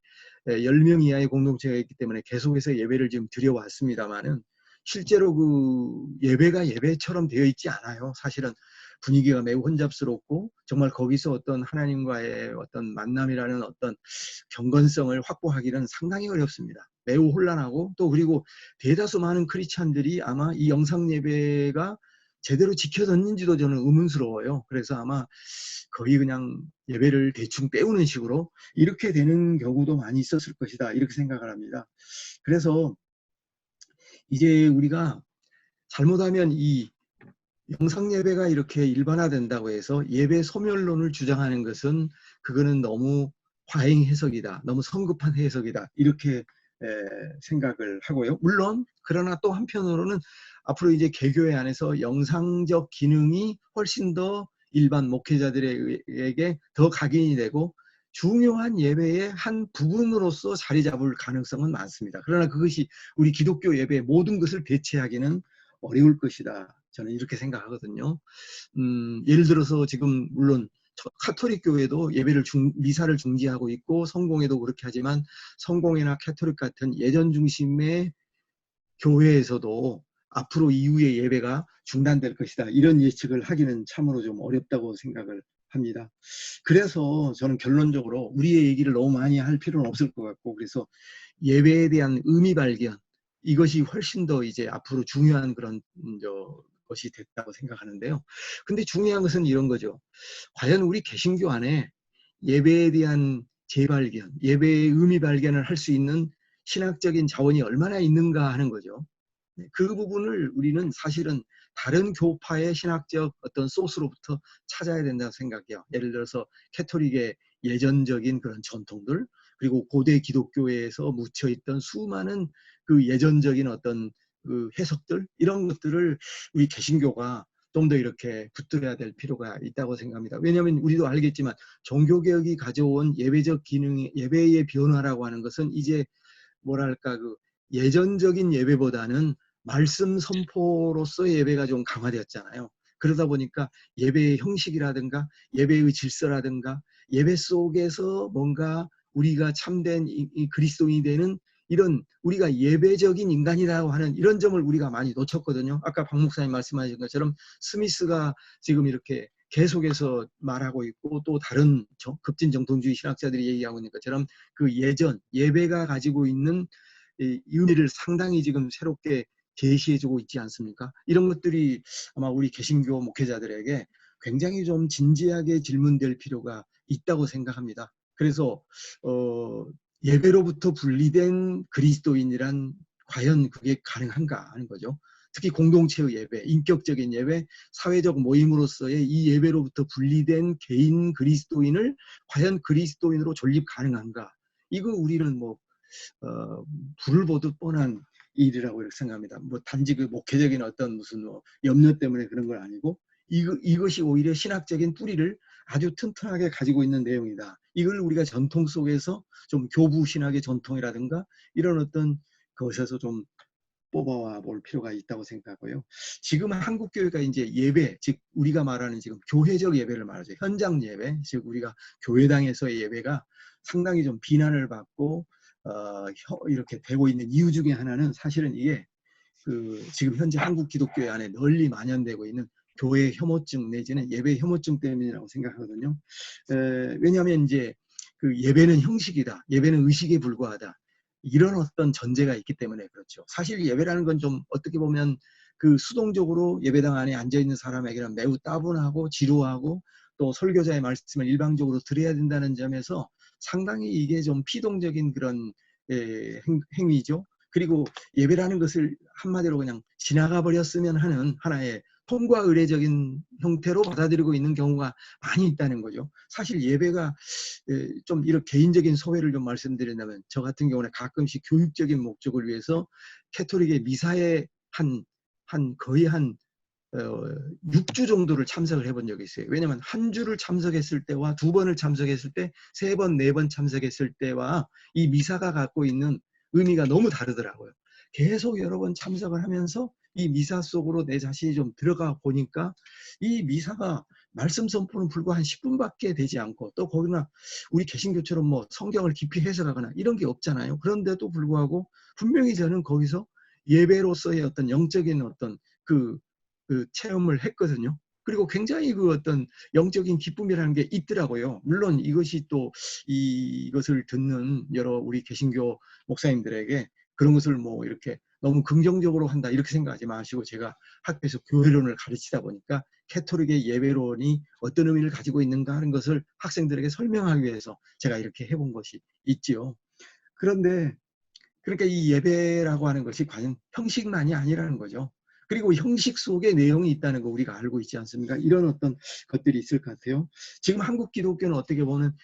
10명 이하의 공동체가 있기 때문에 계속해서 예배를 지금 드려왔습니다만은 실제로 그 예배가 예배처럼 되어 있지 않아요. 사실은 분위기가 매우 혼잡스럽고 정말 거기서 어떤 하나님과의 어떤 만남이라는 어떤 경건성을 확보하기는 상당히 어렵습니다. 매우 혼란하고 또 그리고 대다수 많은 크리스찬들이 아마 이 영상 예배가 제대로 지켜졌는지도 저는 의문스러워요. 그래서 아마 거의 그냥 예배를 대충 때우는 식으로 이렇게 되는 경우도 많이 있었을 것이다. 이렇게 생각을 합니다. 그래서 이제 우리가 잘못하면 이 영상 예배가 이렇게 일반화된다고 해서 예배 소멸론을 주장하는 것은 그거는 너무 과잉 해석이다. 너무 성급한 해석이다. 이렇게 생각을 하고요. 물론 그러나 또 한편으로는 앞으로 이제 개교회 안에서 영상적 기능이 훨씬 더 일반 목회자들에게 더 각인이 되고 중요한 예배의 한 부분으로서 자리 잡을 가능성은 많습니다. 그러나 그것이 우리 기독교 예배의 모든 것을 대체하기는 어려울 것이다. 저는 이렇게 생각하거든요. 예를 들어서 지금 물론 카톨릭 교회도 미사를 중지하고 있고 성공회도 그렇게 하지만 성공회나 카톨릭 같은 예전 중심의 교회에서도 앞으로 이후의 예배가 중단될 것이다. 이런 예측을 하기는 참으로 좀 어렵다고 생각을 합니다. 그래서 저는 결론적으로 우리의 얘기를 너무 많이 할 필요는 없을 것 같고 그래서 예배에 대한 의미 발견 이것이 훨씬 더 이제 앞으로 중요한 그런 것이 됐다고 생각하는데요. 근데 중요한 것은 이런 거죠. 과연 우리 개신교 안에 예배에 대한 재발견, 예배의 의미 발견을 할 수 있는 신학적인 자원이 얼마나 있는가 하는 거죠. 그 부분을 우리는 사실은 다른 교파의 신학적 어떤 소스로부터 찾아야 된다고 생각해요. 예를 들어서 캐톨릭의 예전적인 그런 전통들 그리고 고대 기독교에서 묻혀있던 수많은 그 예전적인 어떤 그 해석들 이런 것들을 우리 개신교가 좀 더 이렇게 붙들어야 될 필요가 있다고 생각합니다. 왜냐하면 우리도 알겠지만 종교개혁이 가져온 예배적 기능, 예배의 변화라고 하는 것은 이제 뭐랄까 그 예전적인 예배보다는 말씀 선포로서의 예배가 좀 강화되었잖아요. 그러다 보니까 예배의 형식이라든가 예배의 질서라든가 예배 속에서 뭔가 우리가 참된 이 그리스도인이 되는 이런 우리가 예배적인 인간이라고 하는 이런 점을 우리가 많이 놓쳤거든요. 아까 박 목사님 말씀하신 것처럼 스미스가 지금 이렇게 계속해서 말하고 있고 또 다른 급진 정통주의 신학자들이 얘기하고 있는 것처럼 그 예전 예배가 가지고 있는 이 의미를 상당히 지금 새롭게 제시해주고 있지 않습니까? 이런 것들이 아마 우리 개신교 목회자들에게 굉장히 좀 진지하게 질문될 필요가 있다고 생각합니다. 그래서 예배로부터 분리된 그리스도인이란 과연 그게 가능한가 하는 거죠. 특히 공동체의 예배, 인격적인 예배, 사회적 모임으로서의 이 예배로부터 분리된 개인 그리스도인을 과연 그리스도인으로 존립 가능한가? 이거 우리는 불을 보듯 뻔한 일이라고 이렇게 생각합니다. 단지 그 목회적인 어떤 무슨 염려 때문에 그런 건 아니고 이것이 오히려 신학적인 뿌리를 아주 튼튼하게 가지고 있는 내용이다. 이걸 우리가 전통 속에서 좀 교부 신학의 전통이라든가 이런 어떤 것에서 좀 뽑아와 볼 필요가 있다고 생각하고요. 지금 한국 교회가 이제 예배, 즉 우리가 말하는 지금 교회적 예배를 말하죠. 현장 예배, 즉 우리가 교회당에서의 예배가 상당히 좀 비난을 받고 이렇게 되고 있는 이유 중에 하나는 사실은 이게 지금 현재 한국 기독교회 안에 널리 만연되고 있는 교회 혐오증 내지는 예배 혐오증 때문이라고 생각하거든요. 왜냐하면 이제 예배는 형식이다, 예배는 의식에 불과하다, 이런 어떤 전제가 있기 때문에 그렇죠. 사실 예배라는 건 좀 어떻게 보면 수동적으로 예배당 안에 앉아 있는 사람에게는 매우 따분하고 지루하고 또 설교자의 말씀을 일방적으로 들어야 된다는 점에서 상당히 이게 좀 피동적인 그런 행위죠. 그리고 예배라는 것을 한마디로 그냥 지나가 버렸으면 하는 하나의 통과 의례적인 형태로 받아들이고 있는 경우가 많이 있다는 거죠. 사실 예배가 좀 이런 개인적인 소회를 좀 말씀드린다면 저 같은 경우는 가끔씩 교육적인 목적을 위해서 캐톨릭의 미사에 거의 한 6주 정도를 참석을 해본 적이 있어요. 왜냐하면 한 주를 참석했을 때와 2번을 참석했을 때, 3번, 4번 참석했을 때와 이 미사가 갖고 있는 의미가 너무 다르더라고요. 계속 여러 번 참석을 하면서 이 미사 속으로 내 자신이 좀 들어가 보니까 이 미사가 말씀 선포는 불과 한 10분밖에 되지 않고, 또 거기나 우리 개신교처럼 뭐 성경을 깊이 해석하거나 이런 게 없잖아요. 그런데도 불구하고 분명히 저는 거기서 예배로서의 어떤 영적인 어떤 그 체험을 했거든요. 그리고 굉장히 어떤 영적인 기쁨이라는 게 있더라고요. 물론 이것이 또 이것을 듣는 여러 우리 개신교 목사님들에게 그런 것을 뭐 이렇게 너무 긍정적으로 한다 이렇게 생각하지 마시고, 제가 학교에서 교회론을 가르치다 보니까 캐톨릭의 예배론이 어떤 의미를 가지고 있는가 하는 것을 학생들에게 설명하기 위해서 제가 이렇게 해본 것이 있지요. 그런데 그러니까 이 예배라고 하는 것이 과연 형식만이 아니라는 거죠. 그리고 형식 속에 내용이 있다는 거 우리가 알고 있지 않습니까? 이런 어떤 것들이 있을 것 같아요. 지금 한국 기독교는 어떻게 보면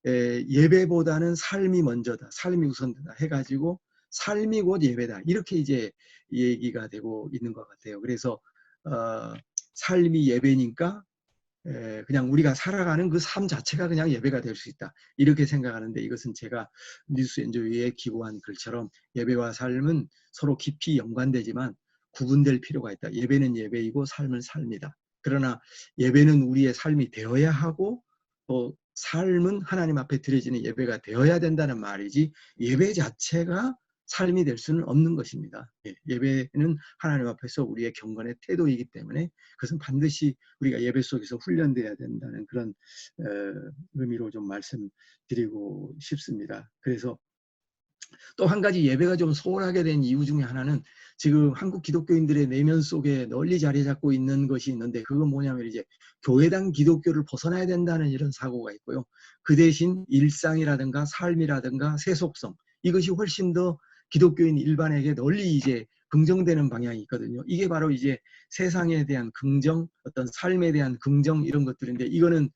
예배보다는 삶이 먼저다, 삶이 우선되다 해가지고 삶이 곧 예배다, 이렇게 이제 얘기가 되고 있는 것 같아요. 그래서 삶이 예배니까 그냥 우리가 살아가는 그 삶 자체가 그냥 예배가 될 수 있다, 이렇게 생각하는데, 이것은 제가 뉴스 엔조이에 기고한 글처럼 예배와 삶은 서로 깊이 연관되지만 구분될 필요가 있다. 예배는 예배이고 삶은 삶이다. 그러나 예배는 우리의 삶이 되어야 하고 또 삶은 하나님 앞에 드려지는 예배가 되어야 된다는 말이지, 예배 자체가 삶이 될 수는 없는 것입니다. 예배는 하나님 앞에서 우리의 경건의 태도이기 때문에 그것은 반드시 우리가 예배 속에서 훈련돼야 된다는 그런 의미로 좀 말씀드리고 싶습니다. 그래서 또 한 가지 예배가 좀 소홀하게 된 이유 중에 하나는 지금 한국 기독교인들의 내면 속에 널리 자리 잡고 있는 것이 있는데, 그건 뭐냐면 이제 교회당 기독교를 벗어나야 된다는 이런 사고가 있고요. 그 대신 일상이라든가 삶이라든가 세속성, 이것이 훨씬 더 기독교인 일반에게 널리 이제 긍정되는 방향이 있거든요. 이게 바로 이제 세상에 대한 긍정, 어떤 삶에 대한 긍정, 이런 것들인데, 이거는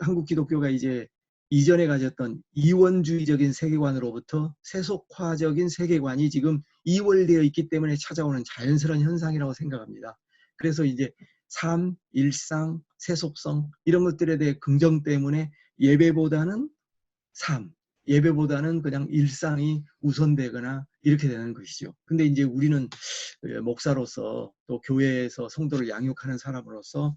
한국 기독교가 이제 이전에 가졌던 이원주의적인 세계관으로부터 세속화적인 세계관이 지금 이월되어 있기 때문에 찾아오는 자연스러운 현상이라고 생각합니다. 그래서 이제 삶, 일상, 세속성, 이런 것들에 대해 긍정 때문에 예배보다는 삶, 예배보다는 그냥 일상이 우선되거나 이렇게 되는 것이죠. 근데 이제 우리는 목사로서 또 교회에서 성도를 양육하는 사람으로서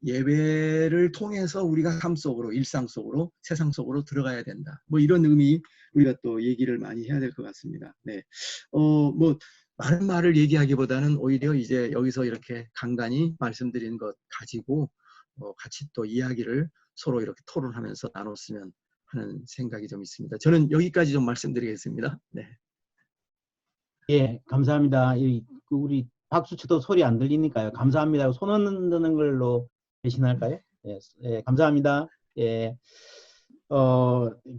예배를 통해서 우리가 삶 속으로, 일상 속으로, 세상 속으로 들어가야 된다, 뭐 이런 의미 우리가 또 얘기를 많이 해야 될 것 같습니다. 네, 뭐 많은 말을 얘기하기보다는 오히려 이제 여기서 이렇게 간간히 말씀드린 것 가지고 같이 또 이야기를 서로 이렇게 토론하면서 나눴으면 하는 생각이 좀 있습니다. 저는 여기까지 좀 말씀드리겠습니다. 네.
예, 감사합니다. 우리 박수 쳐도 소리 안 들리니까요. 감사합니다. 손 흔드는 걸로 대신할까요? 예, 예, 감사합니다. 예,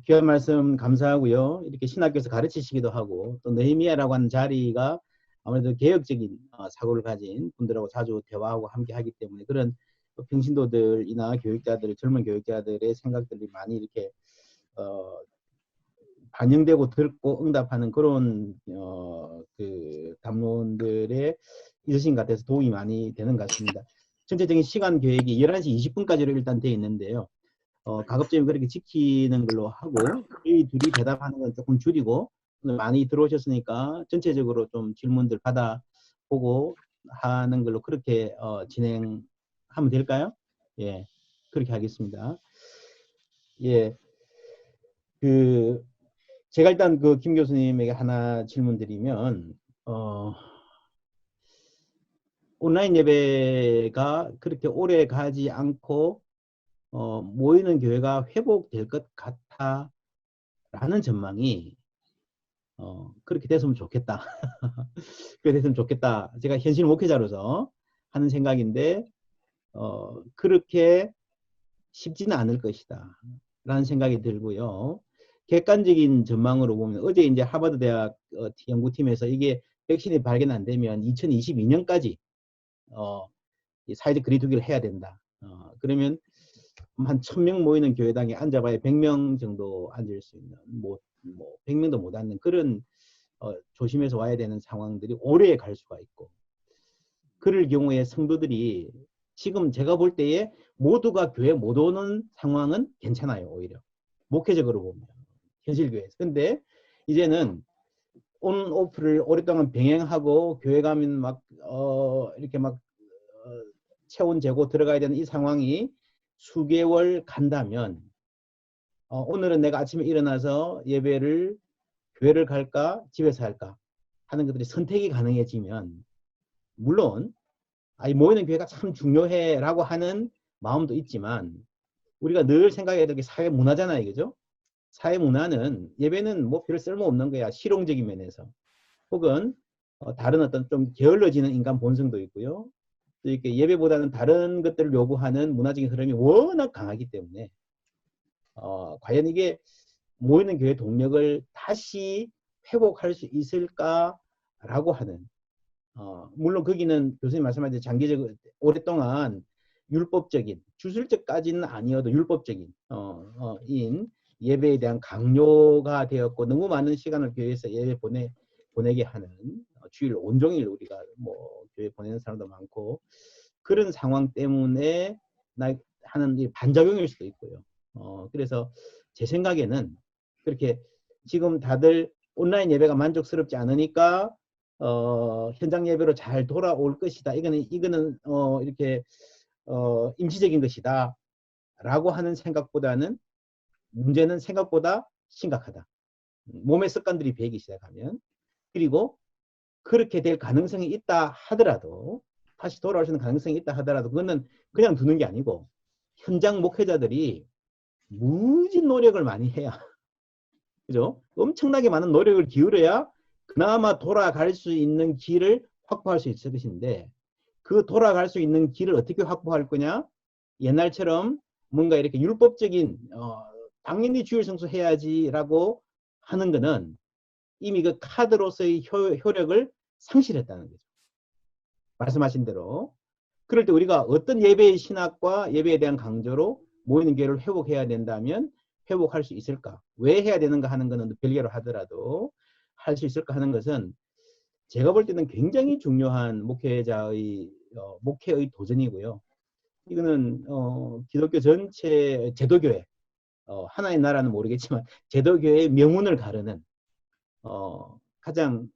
귀한 말씀 감사하고요. 이렇게 신학교에서 가르치시기도 하고, 또 느헤미야라고 하는 자리가 아무래도 개혁적인 사고를 가진 분들하고 자주 대화하고 함께 하기 때문에 그런 평신도들이나 교육자들, 젊은 교육자들의 생각들이 많이 이렇게 반영되고 듣고 응답하는 그런 그 담론들의 있으신 것 같아서 도움이 많이 되는 것 같습니다. 전체적인 시간 계획이 11시 20분까지로 일단 되어 있는데요. 가급적이면 그렇게 지키는 걸로 하고, 저희 둘이 대답하는 건 조금 줄이고, 오늘 많이 들어오셨으니까 전체적으로 좀 질문들 받아보고 하는 걸로 그렇게 진행하면 될까요? 예, 그렇게 하겠습니다. 예, 제가 일단 그 김 교수님에게 하나 질문 드리면, 온라인 예배가 그렇게 오래 가지 않고 모이는 교회가 회복될 것 같다라는 전망이 그렇게 됐으면 좋겠다. 그렇게 됐으면 좋겠다. 제가 현실 목회자로서 하는 생각인데 그렇게 쉽지는 않을 것이다 라는 생각이 들고요. 객관적인 전망으로 보면 어제 이제 하버드 대학 연구팀에서 이게 백신이 발견 안 되면 2022년까지 이 사회적 거리두기를 해야 된다. 그러면 한 1000명 모이는 교회당에 앉아봐야 100명 정도 앉을 수 있는, 뭐 100명도 못 앉는 그런 조심해서 와야 되는 상황들이 오래 갈 수가 있고, 그럴 경우에 성도들이 지금 제가 볼 때에 모두가 교회 못 오는 상황은 괜찮아요. 오히려 목회적으로 보면 현실교회에서. 근데 이제는 온 오프를 오랫동안 병행하고 교회 가면 막 이렇게 막 체온 재고 들어가야 되는 이 상황이 수개월 간다면 오늘은 내가 아침에 일어나서 예배를 교회를 갈까 집에서 할까 하는 것들이 선택이 가능해지면, 물론 모이는 교회가 참 중요해라고 하는 마음도 있지만 우리가 늘 생각해야 될 게 사회 문화잖아요. 그죠? 사회 문화는 예배는 뭐 별 쓸모없는 거야. 실용적인 면에서. 혹은 다른 어떤 좀 게을러지는 인간 본성도 있고요. 또 이렇게 예배보다는 다른 것들을 요구하는 문화적인 흐름이 워낙 강하기 때문에 과연 이게 모이는 교회 동력을 다시 회복할 수 있을까라고 하는, 물론 거기는 교수님 말씀하신 장기적으로 오랫동안 율법적인, 주술적까지는 아니어도 율법적인 인 예배에 대한 강요가 되었고, 너무 많은 시간을 교회에서 예배 보내게 하는, 주일 온종일 우리가 뭐 교회 보내는 사람도 많고, 그런 상황 때문에 하는 반작용일 수도 있고요. 그래서 제 생각에는 그렇게 지금 다들 온라인 예배가 만족스럽지 않으니까 현장 예배로 잘 돌아올 것이다. 이거는 이렇게 임시적인 것이다 라고 하는 생각보다는, 문제는 생각보다 심각하다. 몸의 습관들이 배기 시작하면. 그리고 그렇게 될 가능성이 있다 하더라도, 다시 돌아올 수 있는 가능성이 있다 하더라도 그거는 그냥 두는 게 아니고 현장 목회자들이 무진 노력을 많이 해야, 그죠? 엄청나게 많은 노력을 기울여야 그나마 돌아갈 수 있는 길을 확보할 수 있을 것인데, 그 돌아갈 수 있는 길을 어떻게 확보할 거냐? 옛날처럼 뭔가 이렇게 율법적인 당연히 주일 성수해야지라고 하는 거는 이미 그 카드로서의 효력을 상실했다는 거죠. 말씀하신 대로. 그럴 때 우리가 어떤 예배의 신학과 예배에 대한 강조로 모이는 교회를 회복해야 된다면 회복할 수 있을까? 왜 해야 되는가 하는 것은 별개로 하더라도 할 수 있을까 하는 것은 제가 볼 때는 굉장히 중요한 목회의 도전이고요. 이거는 기독교 전체 제도교회, 하나의 나라는 모르겠지만 제도교회의 명운을 가르는 가장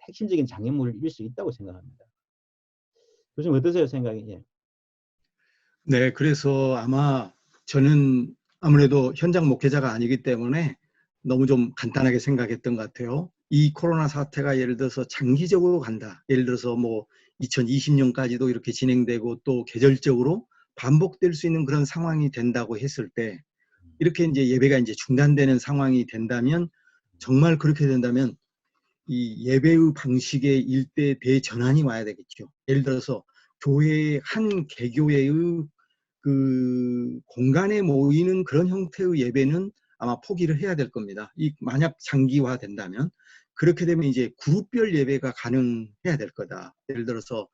핵심적인 장애물일 수 있다고 생각합니다. 교수님 어떠세요, 생각이? 예.
네, 그래서 아마 저는 아무래도 현장 목회자가 아니기 때문에 너무 좀 간단하게 생각했던 것 같아요. 이 코로나 사태가 예를 들어서 장기적으로 간다. 예를 들어서 뭐 2020년까지도 이렇게 진행되고 또 계절적으로 반복될 수 있는 그런 상황이 된다고 했을 때, 이렇게 이제 예배가 이제 중단되는 상황이 된다면, 정말 그렇게 된다면 이 예배의 방식의 일대 대전환이 와야 되겠죠. 예를 들어서 한 개교회의 그 공간에 모이는 그런 형태의 예배는 아마 포기를 해야 될 겁니다. 만약 장기화된다면. 그렇게 되면 이제 그룹별 예배가 가능해야 될 거다. 예를 들어서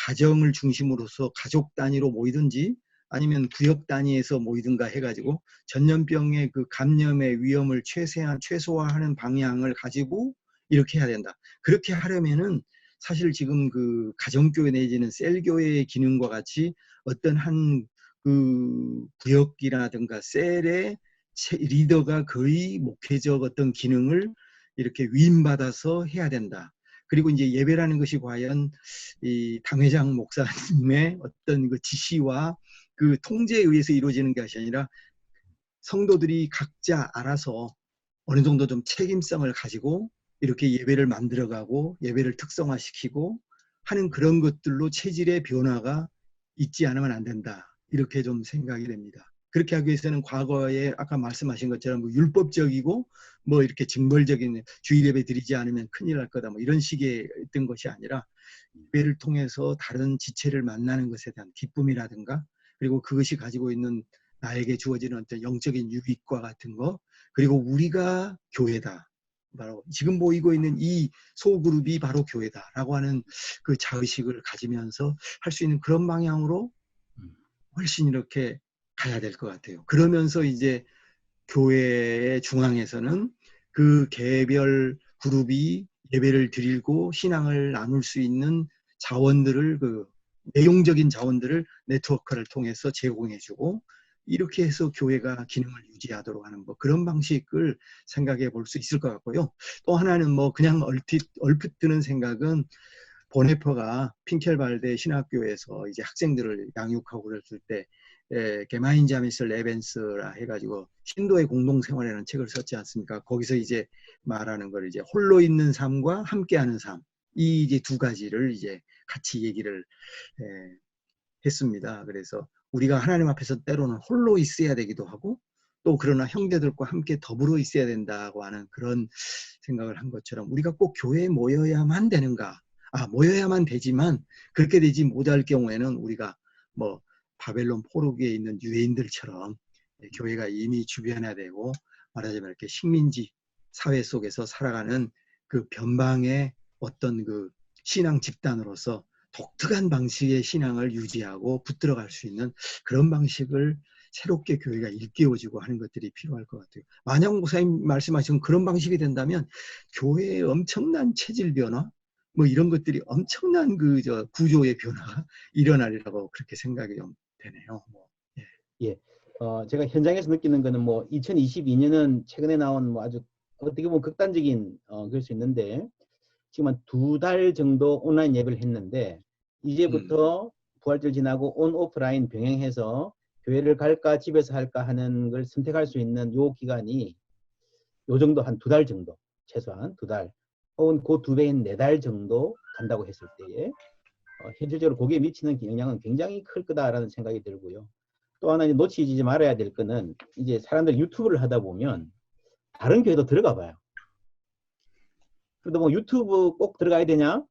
가정을 중심으로서 가족 단위로 모이든지 아니면 구역 단위에서 모이든가 해가지고 전염병의 그 감염의 위험을 최소화하는 방향을 가지고 이렇게 해야 된다. 그렇게 하려면은 사실 지금 그 가정교회 내지는 셀교회의 기능과 같이 어떤 한 그 구역이라든가 셀의 리더가 거의 목회적 어떤 기능을 이렇게 위임받아서 해야 된다. 그리고 이제 예배라는 것이 과연 이 당회장 목사님의 어떤 그 지시와 그 통제에 의해서 이루어지는 것이 아니라 성도들이 각자 알아서 어느 정도 좀 책임성을 가지고 이렇게 예배를 만들어가고 예배를 특성화시키고 하는 그런 것들로 체질의 변화가 있지 않으면 안 된다. 이렇게 좀 생각이 됩니다. 그렇게 하기 위해서는 과거에 아까 말씀하신 것처럼 뭐 율법적이고 뭐 이렇게 징벌적인 주일 예배 드리지 않으면 큰일 날 거다 뭐 이런 식의 어떤 것이 아니라 예배를 통해서 다른 지체를 만나는 것에 대한 기쁨이라든가 그리고 그것이 가지고 있는 나에게 주어지는 어떤 영적인 유익과 같은 거 그리고 우리가 교회다. 바로 지금 보이고 있는 이 소그룹이 바로 교회다라고 하는 그 자의식을 가지면서 할 수 있는 그런 방향으로 훨씬 이렇게 가야 될 것 같아요. 그러면서 이제 교회의 중앙에서는 그 개별 그룹이 예배를 드리고 신앙을 나눌 수 있는 자원들을 그 내용적인 자원들을 네트워크를 통해서 제공해주고 이렇게 해서 교회가 기능을 유지하도록 하는 뭐 그런 방식을 생각해 볼 수 있을 것 같고요. 또 하나는 뭐 그냥 얼핏 드는 생각은 보네퍼가 핑켈발데 신학교에서 이제 학생들을 양육하고 그랬을 때 게마인자미스 레벤스라 해가지고 신도의 공동생활이라는 책을 썼지 않습니까? 거기서 이제 말하는 걸 이제 홀로 있는 삶과 함께하는 삶, 이 이제 두 가지를 이제 같이 얘기를 했습니다. 그래서 우리가 하나님 앞에서 때로는 홀로 있어야 되기도 하고 또 그러나 형제들과 함께 더불어 있어야 된다고 하는 그런 생각을 한 것처럼 우리가 꼭 교회에 모여야만 되는가? 모여야만 되지만 그렇게 되지 못할 경우에는 우리가 뭐 바벨론 포로기에 있는 유대인들처럼 교회가 이미 주변화되고 말하자면 이렇게 식민지 사회 속에서 살아가는 그 변방의 어떤 그 신앙 집단으로서 독특한 방식의 신앙을 유지하고 붙들어갈 수 있는 그런 방식을 새롭게 교회가 일깨워지고 하는 것들이 필요할 것 같아요. 만약 목사님 말씀하신 그런 방식이 된다면 교회의 엄청난 체질 변화 뭐 이런 것들이 엄청난 그 구조의 변화가 일어나리라고 그렇게 생각이 좀 되네요.
예. 제가 현장에서 느끼는 거는 뭐 2022년은 최근에 나온 뭐 아주 어떻게 보면 극단적인 그럴 수 있는데 지금 한 2달 정도 온라인 예배를 했는데 이제부터 부활절 지나고 온 오프라인 병행해서 교회를 갈까 집에서 할까 하는 걸 선택할 수 있는 요 기간이 요 정도 한 2달 정도 최소한 2달 혹은 그 2배인 4달 정도 간다고 했을 때에 현실적으로 거기에 미치는 영향은 굉장히 클 거다라는 생각이 들고요. 또 하나 놓치지 말아야 될 거는 이제 사람들이 유튜브를 하다 보면 다른 교회도 들어가 봐요. 그런데 뭐 유튜브 꼭 들어가야 되냐?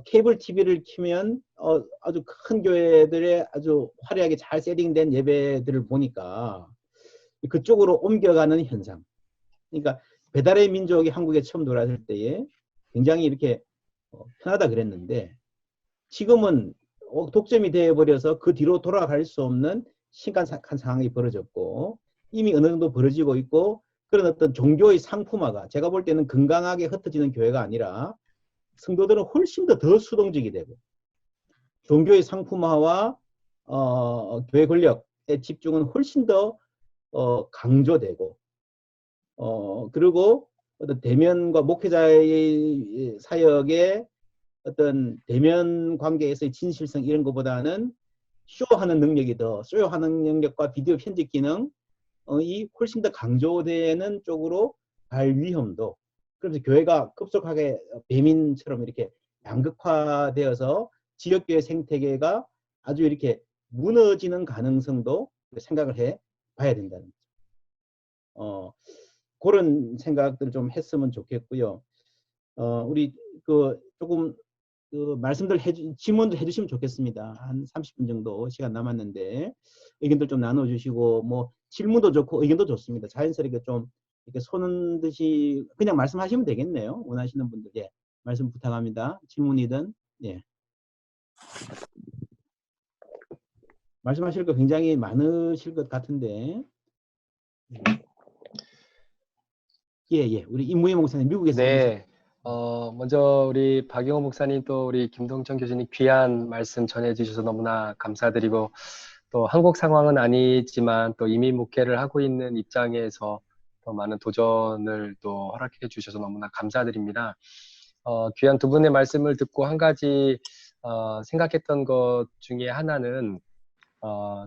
케이블 TV를 키면 아주 큰 교회들의 아주 화려하게 잘 세팅된 예배들을 보니까 그쪽으로 옮겨가는 현상. 그러니까 배달의 민족이 한국에 처음 들어왔을 때에 굉장히 이렇게 편하다 그랬는데 지금은 독점이 되어버려서 그 뒤로 돌아갈 수 없는 심각한 상황이 벌어졌고 이미 어느 정도 벌어지고 있고 그런 어떤 종교의 상품화가 제가 볼 때는 건강하게 흩어지는 교회가 아니라 성도들은 훨씬 더 수동적이 되고 종교의 상품화와 교회 권력의 집중은 훨씬 더 강조되고 그리고 어떤 대면과 목회자의 사역의 어떤 대면 관계에서의 진실성 이런 것보다는 쇼하는 능력이 쇼하는 능력과 비디오 편집 기능이 훨씬 더 강조되는 쪽으로 갈 위험도 그래서 교회가 급속하게 배민처럼 이렇게 양극화되어서 지역교회 생태계가 아주 이렇게 무너지는 가능성도 생각을 해 봐야 된다는 거죠. 그런 생각들 좀 했으면 좋겠고요. 우리 조금 말씀들 질문들 해주시면 좋겠습니다. 한 30분 정도 시간 남았는데 의견들 좀 나눠주시고 뭐 질문도 좋고 의견도 좋습니다. 자연스럽게 좀 이렇게 손은 듯이 그냥 말씀하시면 되겠네요. 원하시는 분들 예 말씀 부탁합니다. 질문이든 예 말씀하실 거 굉장히 많으실 것 같은데 예 우리 임무희 목사님 미국에서
네. 먼저 우리 박영호 목사님 또 우리 김동천 교수님 귀한 말씀 전해주셔서 너무나 감사드리고 또 한국 상황은 아니지만 또 이민 목회를 하고 있는 입장에서 더 많은 도전을 또 허락해 주셔서 너무나 감사드립니다. 귀한 두 분의 말씀을 듣고 한 가지 생각했던 것 중에 하나는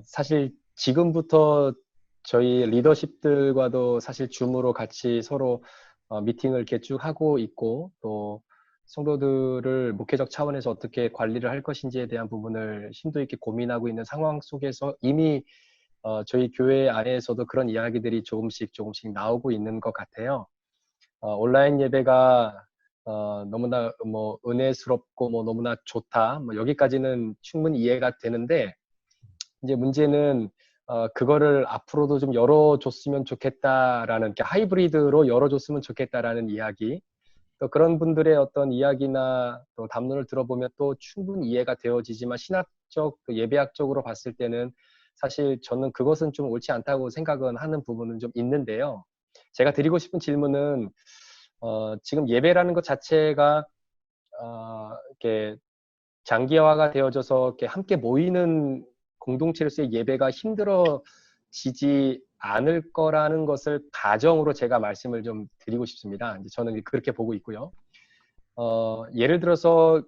사실 지금부터 저희 리더십들과도 사실 줌으로 같이 서로 미팅을 개축하고 있고, 또 성도들을 목회적 차원에서 어떻게 관리를 할 것인지에 대한 부분을 심도 있게 고민하고 있는 상황 속에서 이미 저희 교회 안에서도 그런 이야기들이 조금씩 나오고 있는 것 같아요. 온라인 예배가 너무나 뭐 은혜스럽고 뭐 너무나 좋다, 뭐 여기까지는 충분히 이해가 되는데, 이제 문제는 그거를 앞으로도 좀 열어줬으면 좋겠다라는, 이렇게 하이브리드로 열어줬으면 좋겠다라는 이야기, 또 그런 분들의 어떤 이야기나 또 담론을 들어보면 또 충분히 이해가 되어지지만, 신학적, 또 예배학적으로 봤을 때는 사실 저는 그것은 좀 옳지 않다고 생각은 하는 부분은 좀 있는데요. 제가 드리고 싶은 질문은, 지금 예배라는 것 자체가 이렇게 장기화가 되어져서 이렇게 함께 모이는 공동체로서의 예배가 힘들어지지 않을 거라는 것을 가정으로 제가 말씀을 좀 드리고 싶습니다. 이제 저는 그렇게 보고 있고요. 예를 들어서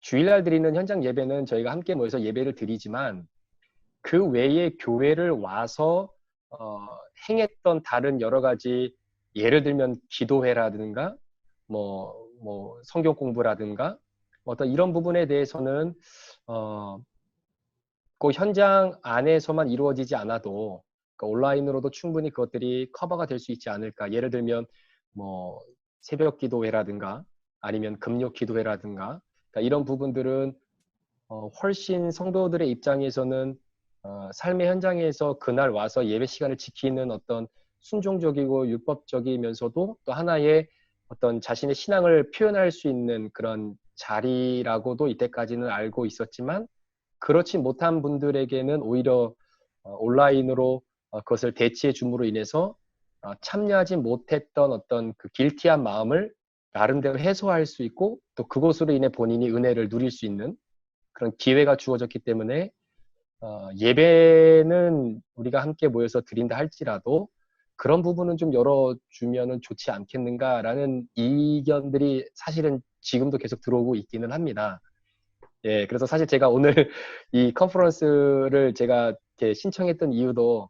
주일날 드리는 현장 예배는 저희가 함께 모여서 예배를 드리지만, 그 외에 교회를 와서 행했던 다른 여러 가지, 예를 들면 기도회라든가 뭐 성경 공부라든가 어떤 이런 부분에 대해서는 그 현장 안에서만 이루어지지 않아도 온라인으로도 충분히 그것들이 커버가 될 수 있지 않을까. 예를 들면 뭐 새벽 기도회라든가 아니면 금요 기도회라든가, 그러니까 이런 부분들은 훨씬 성도들의 입장에서는 삶의 현장에서 그날 와서 예배 시간을 지키는 어떤 순종적이고 율법적이면서도 또 하나의 어떤 자신의 신앙을 표현할 수 있는 그런 자리라고도 이때까지는 알고 있었지만, 그렇지 못한 분들에게는 오히려 온라인으로 그것을 대체해 줌으로 인해서 참여하지 못했던 어떤 그 길티한 마음을 나름대로 해소할 수 있고, 또 그것으로 인해 본인이 은혜를 누릴 수 있는 그런 기회가 주어졌기 때문에, 예배는 우리가 함께 모여서 드린다 할지라도 그런 부분은 좀 열어주면은 좋지 않겠는가라는 이견들이 사실은 지금도 계속 들어오고 있기는 합니다. 예, 그래서 사실 제가 오늘 이 컨퍼런스를 제가 이렇게 신청했던 이유도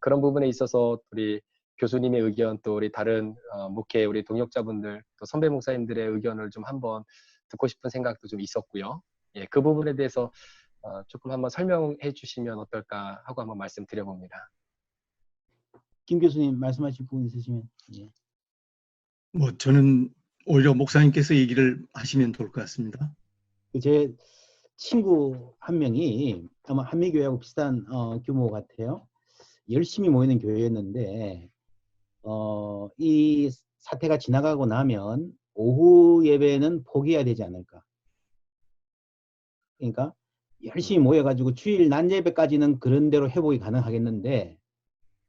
그런 부분에 있어서 우리 교수님의 의견, 또 우리 다른 목회 우리 동역자분들, 또 선배 목사님들의 의견을 좀 한번 듣고 싶은 생각도 좀 있었고요. 예, 그 부분에 대해서 조금 한번 설명해 주시면 어떨까 하고 한번 말씀드려봅니다.
김 교수님 말씀하실 부분 있으시면. 예.
뭐 저는 오히려 목사님께서 얘기를 하시면 좋을 것 같습니다.
제 친구 한 명이 아마 한미교회하고 비슷한 규모 같아요. 열심히 모이는 교회였는데 이 사태가 지나가고 나면 오후 예배는 포기해야 되지 않을까. 그러니까 열심히 모여가지고 주일 낮 예배까지는 그런 대로 회복이 가능하겠는데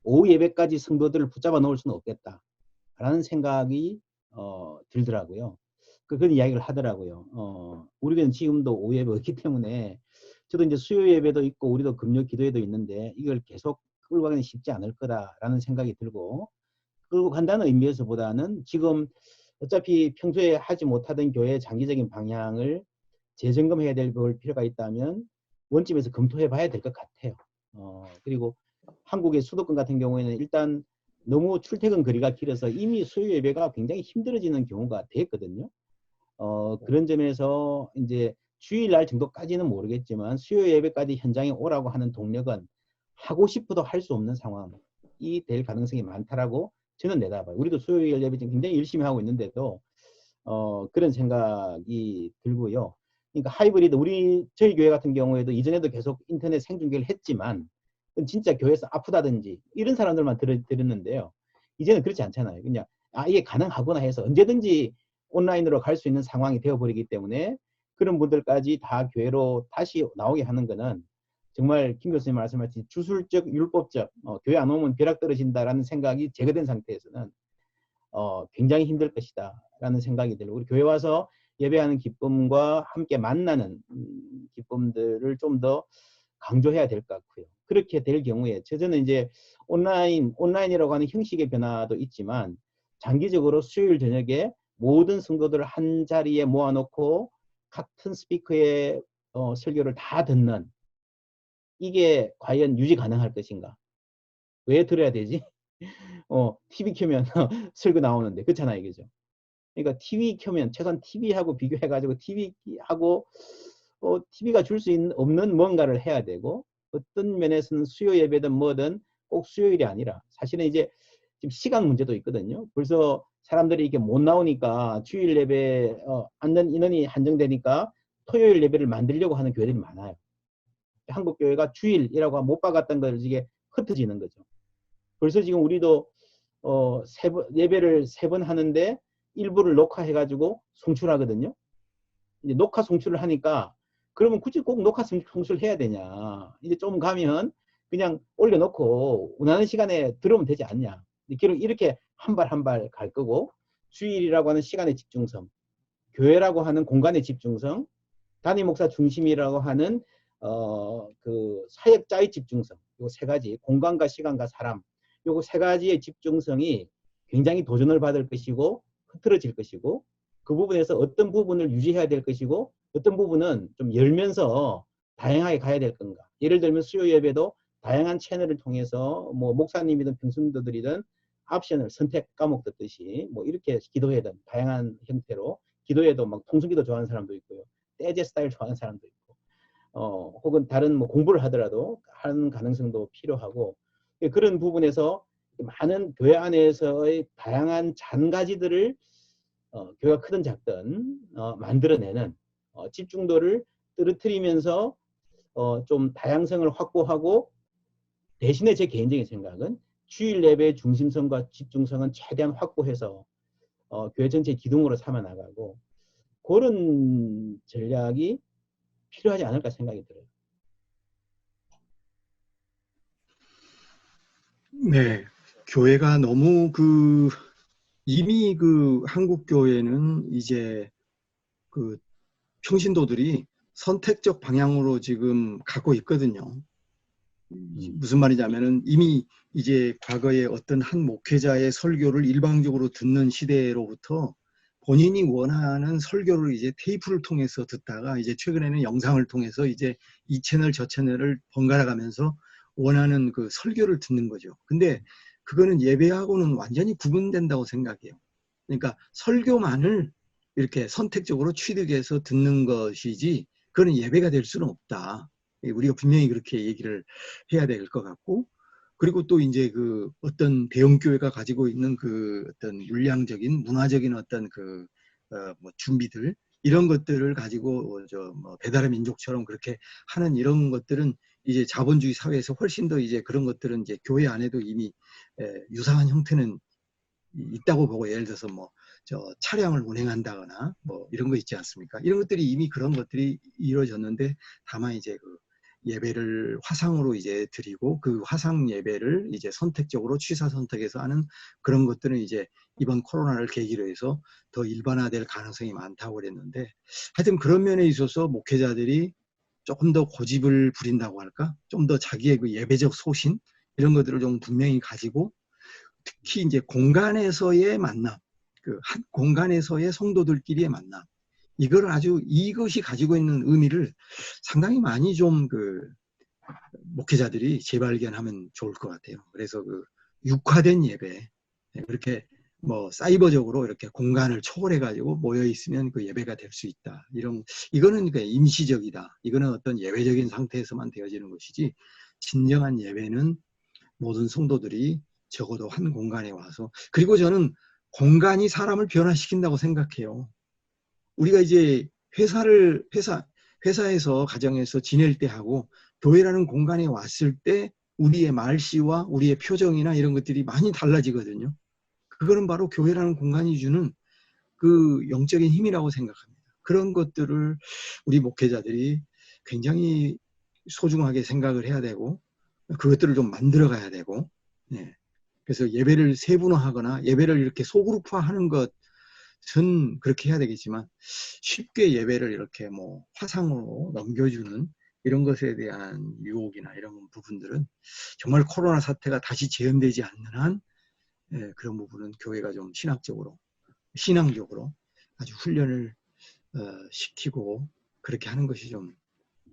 오후 예배까지 성도들을 붙잡아 놓을 수는 없겠다라는 생각이 들더라고요. 그런 이야기를 하더라고요. 우리는 지금도 오후 예배 없기 때문에 저도 이제 수요 예배도 있고 우리도 금요 기도회도 있는데 이걸 계속 끌고 가기는 쉽지 않을 거다라는 생각이 들고, 끌고 간다는 의미에서보다는 지금 어차피 평소에 하지 못하던 교회의 장기적인 방향을 재점검해야 될 필요가 있다면 원점에서 검토해 봐야 될 것 같아요. 그리고 한국의 수도권 같은 경우에는 일단 너무 출퇴근 거리가 길어서 이미 수요 예배가 굉장히 힘들어지는 경우가 됐거든요. 그런 점에서 이제 주일날 정도까지는 모르겠지만 수요 예배까지 현장에 오라고 하는 동력은 하고 싶어도 할 수 없는 상황이 될 가능성이 많다라고 저는 내다봐요. 우리도 수요 예배 지금 굉장히 열심히 하고 있는데도 그런 생각이 들고요. 그러니까 하이브리드, 저희 교회 같은 경우에도 이전에도 계속 인터넷 생중계를 했지만 진짜 교회에서 아프다든지 이런 사람들만 들었는데요. 이제는 그렇지 않잖아요. 그냥 이게 가능하구나 해서 언제든지 온라인으로 갈 수 있는 상황이 되어버리기 때문에 그런 분들까지 다 교회로 다시 나오게 하는 거는 정말 김 교수님 말씀하신 주술적, 율법적, 교회 안 오면 벼락 떨어진다라는 생각이 제거된 상태에서는 굉장히 힘들 것이다 라는 생각이 들고, 우리 교회 와서 예배하는 기쁨과 함께 만나는 기쁨들을 좀 더 강조해야 될 것 같고요. 그렇게 될 경우에 저는 이제 온라인이라고 하는 형식의 변화도 있지만 장기적으로 수요일 저녁에 모든 성도들을 한 자리에 모아놓고 같은 스피커의 설교를 다 듣는, 이게 과연 유지 가능할 것인가. 왜 들어야 되지? TV 켜면 설교 나오는데 그렇잖아요, 그죠? 그러니까 TV 켜면 최소한 TV하고 비교해가지고 TV하고 TV가 줄 수 없는 뭔가를 해야 되고 어떤 면에서는 수요 예배든 뭐든 꼭 수요일이 아니라 사실은 이제 지금 시간 문제도 있거든요. 벌써 사람들이 이렇게 못 나오니까 주일 예배 앉는 인원이 한정되니까 토요일 예배를 만들려고 하는 교회들이 많아요. 한국 교회가 주일이라고 못 박았던 걸 이게 흩어지는 거죠. 벌써 지금 우리도 예배를 3번 하는데 일부를 녹화해가지고 송출하거든요. 이제 녹화 송출을 하니까 그러면 굳이 꼭 녹화 송출을 해야 되냐. 이제 좀 가면 그냥 올려놓고 원하는 시간에 들으면 되지 않냐. 이렇게 한 발 한 발 갈 거고 주일이라고 하는 시간의 집중성, 교회라고 하는 공간의 집중성, 담임 목사 중심이라고 하는 그 사역자의 집중성, 요 3가지 공간과 시간과 사람, 요거 3가지의 집중성이 굉장히 도전을 받을 것이고 흐트러질 것이고 그 부분에서 어떤 부분을 유지해야 될 것이고 어떤 부분은 좀 열면서 다양하게 가야 될 건가. 예를 들면 수요 예배도 다양한 채널을 통해서 뭐 목사님이든 평신도들이든 옵션을 선택 과목 듣듯이 뭐 이렇게 기도회든 다양한 형태로 기도회도 막 통성기도 좋아하는 사람도 있고요. 떼제 스타일 좋아하는 사람도 있고 혹은 다른 뭐 공부를 하더라도 하는 가능성도 필요하고 그런 부분에서 많은 교회 안에서의 다양한 잔가지들을 교회가 크든 작든 만들어내는 집중도를 떨어뜨리면서 좀 다양성을 확보하고 대신에 제 개인적인 생각은 주일 예배의 중심성과 집중성은 최대한 확보해서 교회 전체의 기둥으로 삼아 나가고 그런 전략이 필요하지 않을까 생각이 들어요.
네, 교회가 너무 이미 한국 교회는 이제 평신도들이 선택적 방향으로 지금 가고 있거든요. 무슨 말이냐면은 이미 이제 과거에 어떤 한 목회자의 설교를 일방적으로 듣는 시대로부터 본인이 원하는 설교를 이제 테이프를 통해서 듣다가 이제 최근에는 영상을 통해서 이제 이 채널 저 채널을 번갈아 가면서 원하는 그 설교를 듣는 거죠. 근데 그거는 예배하고는 완전히 구분된다고 생각해요. 그러니까 설교만을 이렇게 선택적으로 취득해서 듣는 것이지 그거는 예배가 될 수는 없다. 우리가 분명히 그렇게 얘기를 해야 될 것 같고, 그리고 또 이제 어떤 대형교회가 가지고 있는 어떤 물량적인 문화적인 어떤 뭐 준비들 이런 것들을 가지고 뭐 배달의 민족처럼 그렇게 하는 이런 것들은 이제 자본주의 사회에서 훨씬 더 이제 그런 것들은 이제 교회 안에도 이미 유사한 형태는 있다고 보고, 예를 들어서 뭐 차량을 운행한다거나 뭐 이런 거 있지 않습니까? 이런 것들이 이미 그런 것들이 이루어졌는데, 다만 이제 예배를 화상으로 이제 드리고 그 화상 예배를 이제 선택적으로 취사 선택해서 하는 그런 것들은 이제 이번 코로나를 계기로 해서 더 일반화될 가능성이 많다고 그랬는데, 하여튼 그런 면에 있어서 목회자들이 조금 더 고집을 부린다고 할까? 좀 더 자기의 예배적 소신 이런 것들을 좀 분명히 가지고, 특히 이제 공간에서의 만남, 한 공간에서의 성도들끼리의 만남, 이것이 가지고 있는 의미를 상당히 많이 좀 목회자들이 재발견하면 좋을 것 같아요. 그래서 육화된 예배, 그렇게 뭐 사이버적으로 이렇게 공간을 초월해가지고 모여 있으면 그 예배가 될 수 있다. 이거는 그러니까 임시적이다. 이거는 어떤 예외적인 상태에서만 되어지는 것이지, 진정한 예배는 모든 성도들이 적어도 한 공간에 와서, 그리고 저는 공간이 사람을 변화시킨다고 생각해요. 우리가 이제 회사에서 가정에서 지낼 때 하고 교회라는 공간에 왔을 때 우리의 말씨와 우리의 표정이나 이런 것들이 많이 달라지거든요. 그거는 바로 교회라는 공간이 주는 그 영적인 힘이라고 생각합니다. 그런 것들을 우리 목회자들이 굉장히 소중하게 생각을 해야 되고, 그것들을 좀 만들어 가야 되고, 네. 그래서 예배를 세분화하거나 예배를 이렇게 소그룹화하는 것은 그렇게 해야 되겠지만, 쉽게 예배를 이렇게 뭐 화상으로 넘겨주는 이런 것에 대한 유혹이나 이런 부분들은 정말 코로나 사태가 다시 재현되지 않는 한 그런 부분은 교회가 좀 신앙적으로 아주 훈련을 시키고 그렇게 하는 것이 좀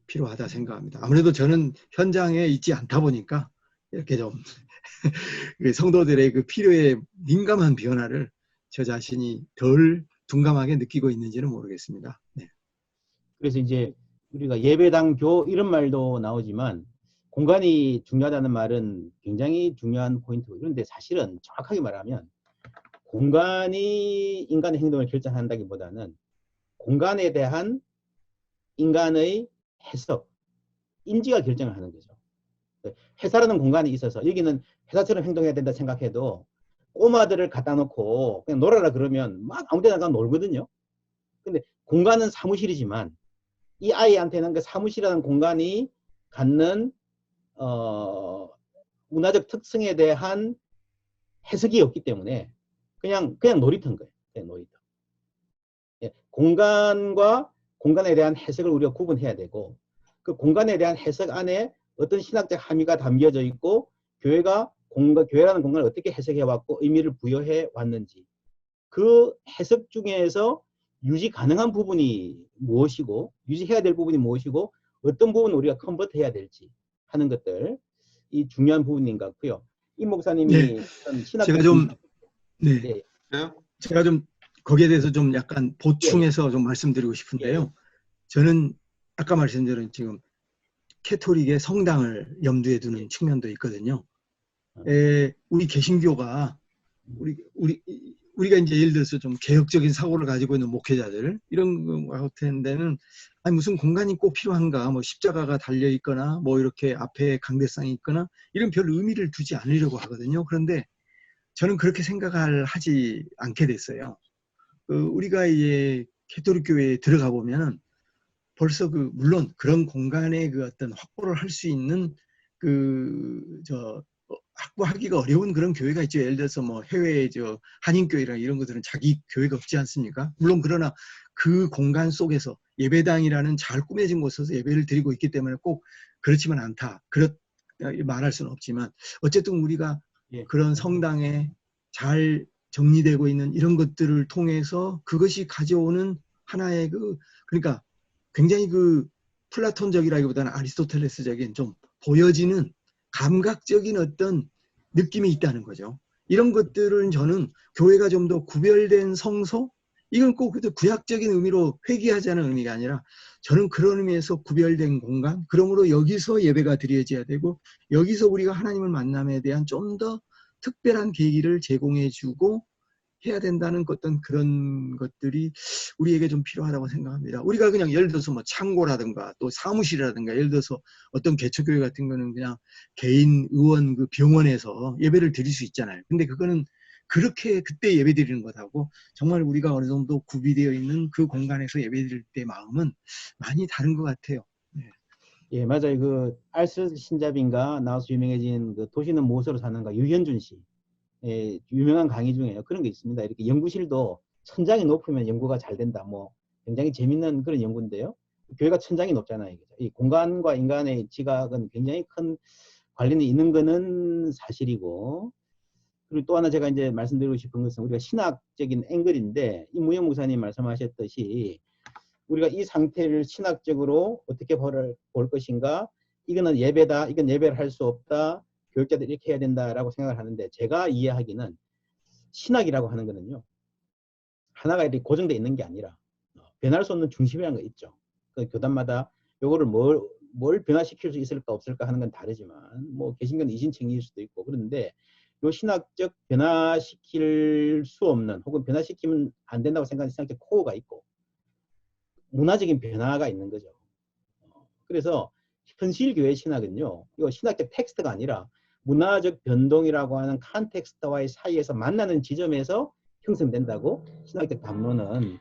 필요하다 생각합니다. 아무래도 저는 현장에 있지 않다 보니까 이렇게 좀 성도들의 그 필요에 민감한 변화를 저 자신이 덜 둔감하게 느끼고 있는지는 모르겠습니다. 네.
그래서 이제 우리가 예배당 교 이런 말도 나오지만 공간이 중요하다는 말은 굉장히 중요한 포인트고, 그런데 사실은 정확하게 말하면 공간이 인간의 행동을 결정한다기보다는 공간에 대한 인간의 해석, 인지가 결정을 하는 거죠. 회사라는 공간이 있어서 여기는 회사처럼 행동해야 된다 생각해도 꼬마들을 갖다 놓고 그냥 놀아라 그러면 막 아무 데나 가 놀거든요. 근데 공간은 사무실이지만 이 아이한테는 그 사무실이라는 공간이 갖는 문화적 특성에 대한 해석이 없기 때문에 그냥 놀이터인 거예요. 그냥 놀이터. 예, 공간과 공간에 대한 해석을 우리가 구분해야 되고, 그 공간에 대한 해석 안에 어떤 신학적 함의가 담겨져 있고, 교회라는 공간을 어떻게 해석해 왔고 의미를 부여해 왔는지, 그 해석 중에서 유지 가능한 부분이 무엇이고 유지해야 될 부분이 무엇이고 어떤 부분을 우리가 컨버트해야 될지 하는 것들, 이 중요한 부분인 것 같고요. 임 목사님이
네.
신학적
네. 제가 좀 거기에 대해서 좀 약간 보충해서 좀 말씀드리고 싶은데요. 저는 아까 말씀드린 지금 캐톨릭의 성당을 염두에 두는 측면도 있거든요. 우리 개신교가 우리가 이제 예를 들어서 좀 개혁적인 사고를 가지고 있는 목회자들 이런 것 같은 데는 아니 무슨 공간이 꼭 필요한가, 뭐 십자가가 달려 있거나 뭐 이렇게 앞에 강대상이 있거나 이런 별 의미를 두지 않으려고 하거든요. 그런데 저는 그렇게 하지 않게 됐어요. 우리가 이제 캐톨릭 교회에 들어가 보면은 벌써 물론 그런 공간의 어떤 확보를 할 수 있는 확보하기가 어려운 그런 교회가 있죠. 예를 들어서 뭐 해외의 한인교회랑 이런 것들은 자기 교회가 없지 않습니까? 물론 그러나 그 공간 속에서 예배당이라는 잘 꾸며진 곳에서 예배를 드리고 있기 때문에 꼭 그렇지만 않다. 말할 수는 없지만 어쨌든 우리가 그런 성당에 잘 정리되고 있는 이런 것들을 통해서 그것이 가져오는 하나의 그러니까 굉장히 플라톤적이라기보다는 아리스토텔레스적인 좀 보여지는 감각적인 어떤 느낌이 있다는 거죠. 이런 것들은 저는 교회가 좀 더 구별된 성소, 이건 꼭 구약적인 의미로 회귀하자는 의미가 아니라 저는 그런 의미에서 구별된 공간, 그러므로 여기서 예배가 드려져야 되고 여기서 우리가 하나님을 만남에 대한 좀 더 특별한 계기를 제공해주고 해야 된다는 어떤 그런 것들이 우리에게 좀 필요하다고 생각합니다. 우리가 그냥 예를 들어서 뭐 창고라든가 또 사무실이라든가 예를 들어서 어떤 개척교회 같은 거는 그냥 개인 의원 병원에서 예배를 드릴 수 있잖아요. 근데 그거는 그렇게 그때 예배 드리는 것하고 정말 우리가 어느 정도 구비되어 있는 그 공간에서 예배 드릴 때 마음은 많이 다른 것 같아요. 네.
예, 맞아요. 알스 신잡인가 나와서 유명해진 도시는 무엇으로 사는가 유현준 씨. 예, 유명한 강의 중에요. 그런 게 있습니다. 이렇게 연구실도 천장이 높으면 연구가 잘 된다. 뭐 굉장히 재밌는 그런 연구인데요. 교회가 천장이 높잖아요. 이 공간과 인간의 지각은 굉장히 큰 관련이 있는 거는 사실이고, 그리고 또 하나 제가 이제 말씀드리고 싶은 것은 우리가 신학적인 앵글인데, 임무영 목사님 말씀하셨듯이 우리가 이 상태를 신학적으로 어떻게 볼 것인가, 이거는 예배다, 이건 예배를 할 수 없다, 교육자들 이렇게 해야 된다라고 생각을 하는데, 제가 이해하기는 신학이라고 하는 거는요, 하나가 이렇게 고정되어 있는 게 아니라 변할 수 없는 중심이라는 거 있죠. 그 교단마다 요거를 뭘 변화시킬 수 있을까 없을까 하는 건 다르지만, 뭐 개신교는 이신청일 수도 있고, 그런데 요 신학적 변화시킬 수 없는, 혹은 변화시키면 안 된다고 생각하는 신학적 코어가 있고 문화적인 변화가 있는 거죠. 그래서 현실교회 신학은요, 이거 신학적 텍스트가 아니라 문화적 변동이라고 하는 컨텍스트와의 사이에서 만나는 지점에서 형성된다고 신학적 담론은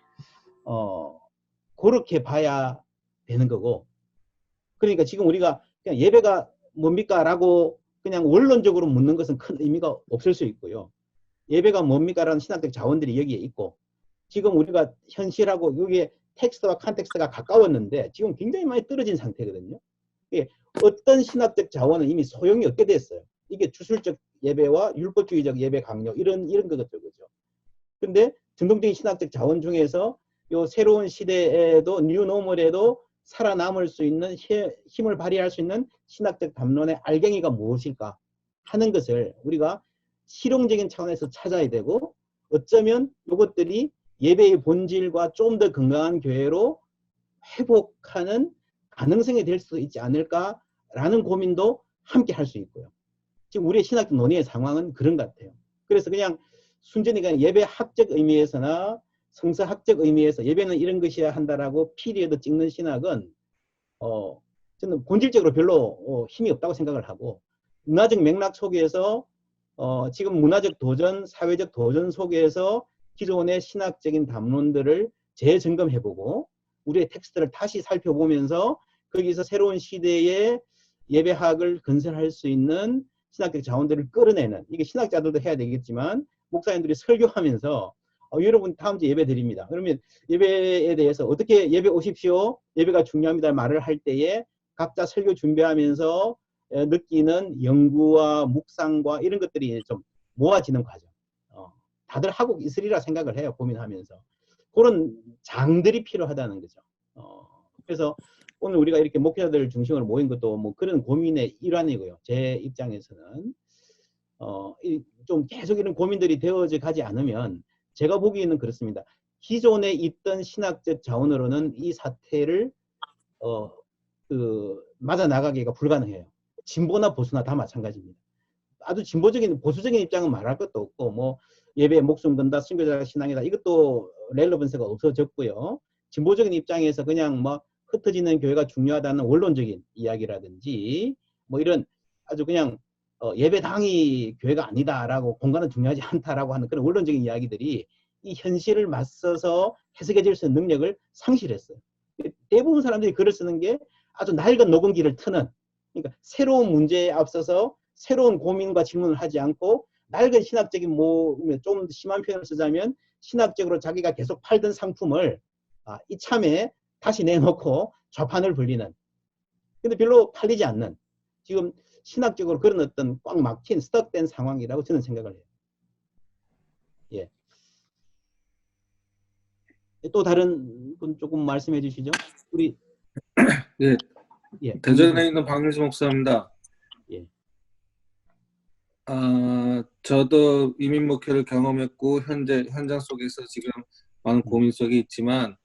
그렇게 봐야 되는 거고, 그러니까 지금 우리가 그냥 예배가 뭡니까? 라고 그냥 원론적으로 묻는 것은 큰 의미가 없을 수 있고요. 예배가 뭡니까? 라는 신학적 자원들이 여기에 있고, 지금 우리가 현실하고 여기에 텍스트와 컨텍스트가 가까웠는데 지금 굉장히 많이 떨어진 상태거든요. 어떤 신학적 자원은 이미 소용이 없게 됐어요. 이게 주술적 예배와 율법주의적 예배 강요 이런 것들 거죠. 근데 전통적인 신학적 자원 중에서 요 새로운 시대에도 뉴노멀에도 살아남을 수 있는 힘을 발휘할 수 있는 신학적 담론의 알갱이가 무엇일까? 하는 것을 우리가 실용적인 차원에서 찾아야 되고, 어쩌면 이것들이 예배의 본질과 좀 더 건강한 교회로 회복하는 가능성이 될 수 있지 않을까라는 고민도 함께 할 수 있고요. 지금 우리의 신학적 논의의 상황은 그런 것 같아요. 그래서 그냥 순전히 그냥 예배학적 의미에서나 성서학적 의미에서 예배는 이런 것이어야 한다라고 피리에도 찍는 신학은 저는 본질적으로 별로 힘이 없다고 생각을 하고, 문화적 맥락 속에서 지금 문화적 도전, 사회적 도전 속에서 기존의 신학적인 담론들을 재점검해보고 우리의 텍스트를 다시 살펴보면서 거기서 새로운 시대의 예배학을 건설할 수 있는 신학적 자원들을 끌어내는, 이게 신학자들도 해야 되겠지만 목사님들이 설교하면서 여러분 다음 주 예배 드립니다. 그러면 예배에 대해서 어떻게 예배 오십시오, 예배가 중요합니다 말을 할 때에 각자 설교 준비하면서 느끼는 연구와 묵상과 이런 것들이 좀 모아지는 과정. 다들 하고 있으리라 생각을 해요. 고민하면서. 그런 장들이 필요하다는 거죠. 그래서 오늘 우리가 이렇게 목회자들 중심으로 모인 것도 뭐 그런 고민의 일환이고요. 제 입장에서는 좀 계속 이런 고민들이 되어져 가지 않으면 제가 보기에는 그렇습니다. 기존에 있던 신학적 자원으로는 이 사태를 맞아 나가기가 불가능해요. 진보나 보수나 다 마찬가지입니다. 아주 진보적인 보수적인 입장은 말할 것도 없고, 뭐 예배에 목숨 건다, 순교자가 신앙이다, 이것도 렐러번스가 없어졌고요. 진보적인 입장에서 그냥 뭐 흩어지는 교회가 중요하다는 원론적인 이야기라든지 뭐 이런 아주 그냥 예배당이 교회가 아니다라고, 공간은 중요하지 않다라고 하는 그런 원론적인 이야기들이 이 현실을 맞서서 해석해질 수 있는 능력을 상실했어요. 대부분 사람들이 글을 쓰는 게 아주 낡은 녹음기를 트는, 그러니까 새로운 문제에 앞서서 새로운 고민과 질문을 하지 않고 낡은 신학적인 좀 심한 표현을 쓰자면 신학적으로 자기가 계속 팔던 상품을 이참에 다시 내놓고 좌판을 불리는, 근데 별로 팔리지 않는, 지금 신학적으로 그런 어떤 꽉 막힌 스톡된 상황이라고 저는 생각을 해요. 예. 또 다른 분 조금 말씀해 주시죠. 우리
예,
예,
대전에 있는 박일수 목사입니다.
예.
저도 이민 목회를 경험했고 현장 속에서 지금 많은 고민 속에 있지만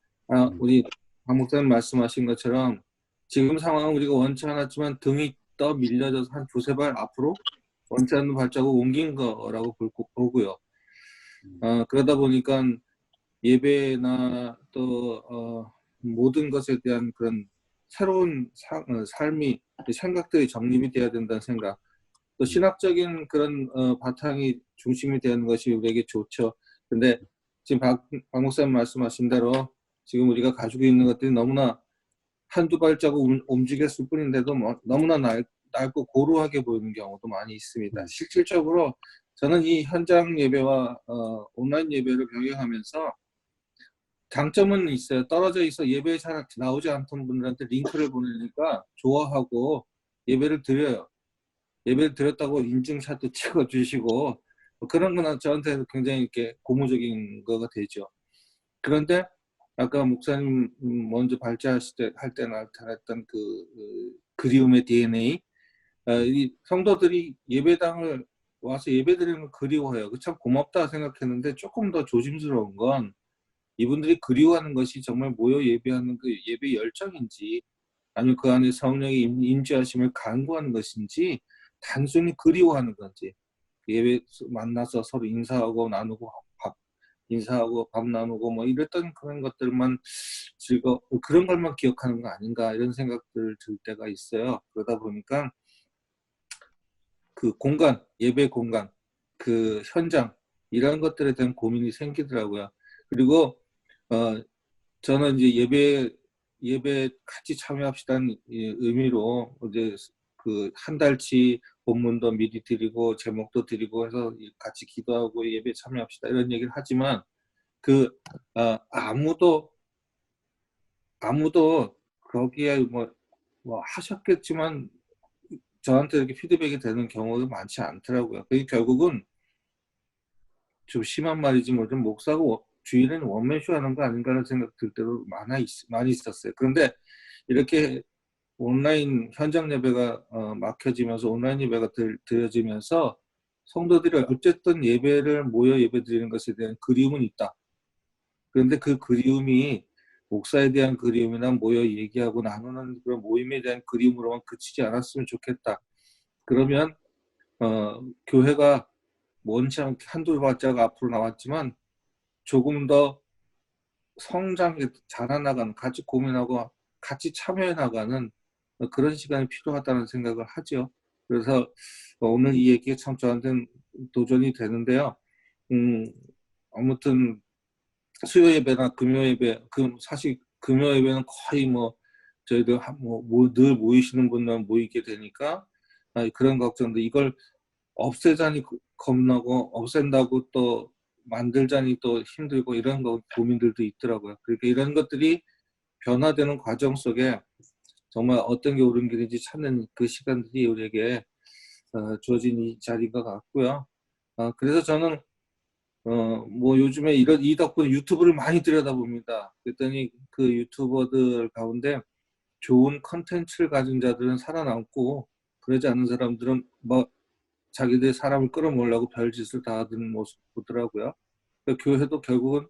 우리 박 목사님 말씀하신 것처럼 지금 상황은 우리가 원치 않았지만 등이 떠 밀려져서 한 두세 발 앞으로 원치 않는 발자국 옮긴 거라고 보고요. 그러다 보니까 예배나 또 모든 것에 대한 그런 새로운 삶이 생각들이 정립이 돼야 된다는 생각, 또 신학적인 그런 바탕이 중심이 되는 것이 우리에게 좋죠. 근데 지금 박 목사님 말씀하신 대로 지금 우리가 가지고 있는 것들이 너무나 한두 발자국 움직였을 뿐인데도 너무나 낡고 고루하게 보이는 경우도 많이 있습니다. 실질적으로 저는 이 현장 예배와 온라인 예배를 병행하면서 장점은 있어요. 떨어져 있어 예배에 잘 나오지 않던 분들한테 링크를 보내니까 좋아하고 예배를 드려요. 예배를 드렸다고 인증샷도 찍어주시고 그런 거는 저한테 굉장히 이렇게 고무적인 거가 되죠. 그런데 아까 목사님 먼저 발제하실 때 할 때 나타났던 그 그리움의 DNA, 이 성도들이 예배당을 와서 예배드리는 걸 그리워해요. 참 고맙다 생각했는데 조금 더 조심스러운 건 이분들이 그리워하는 것이 정말 모여 예배하는 그 예배 열정인지 아니면 그 안에 성령의 임재하심을 간구하는 것인지 단순히 그리워하는 건지, 예배 만나서 서로 인사하고 나누고 인사하고 밥 나누고 뭐 이랬던 그런 것들만 그런 것만 기억하는 거 아닌가 이런 생각들을 들 때가 있어요. 그러다 보니까 그 공간, 예배 공간, 그 현장 이런 것들에 대한 고민이 생기더라고요. 그리고 저는 이제 예배 같이 참여합시다는 의미로 이제 그 한 달치 본문도 미리 드리고 제목도 드리고 해서 같이 기도하고 예배 참여합시다 이런 얘기를 하지만 아무도 거기에 뭐 하셨겠지만 저한테 이렇게 피드백이 되는 경우가 많지 않더라고요. 그게 결국은 좀 심한 말이지 뭐 좀 목사가 주일에는 원맨쇼 하는 거 아닌가라는 생각 들 때도 많이 있었어요. 그런데 이렇게 온라인 현장 예배가 막혀지면서 온라인 예배가 드려지면서 성도들이 어쨌든 예배를 모여 예배드리는 것에 대한 그리움은 있다. 그런데 그 그리움이 목사에 대한 그리움이나 모여 얘기하고 나누는 그런 모임에 대한 그리움으로만 그치지 않았으면 좋겠다. 그러면 교회가 원치 않게 한두 발자국 앞으로 나왔지만 조금 더 성장해 자라나가는, 같이 고민하고 같이 참여해 나가는 그런 시간이 필요하다는 생각을 하죠. 그래서 오늘 이 얘기가 참 저한테는 도전이 되는데요. 아무튼 수요 예배나 금요 예배, 사실 금요 예배는 거의 뭐 저희들 늘 모이시는 분만 모이게 되니까 그런 걱정도, 이걸 없애자니 겁나고 없앤다고 또 만들자니 또 힘들고 이런 고민들도 있더라고요. 그러니까 이런 것들이 변화되는 과정 속에 정말 어떤 게 옳은 길인지 찾는 그 시간들이 우리에게 주어진 이 자리인 것 같고요. 그래서 저는 뭐 요즘에 이 덕분에 유튜브를 많이 들여다봅니다. 그랬더니 그 유튜버들 가운데 좋은 컨텐츠를 가진 자들은 살아남고, 그러지 않는 사람들은 뭐 자기들 사람을 끌어모으려고 별짓을 다 하는 모습 보더라고요. 그러니까 교회도 결국은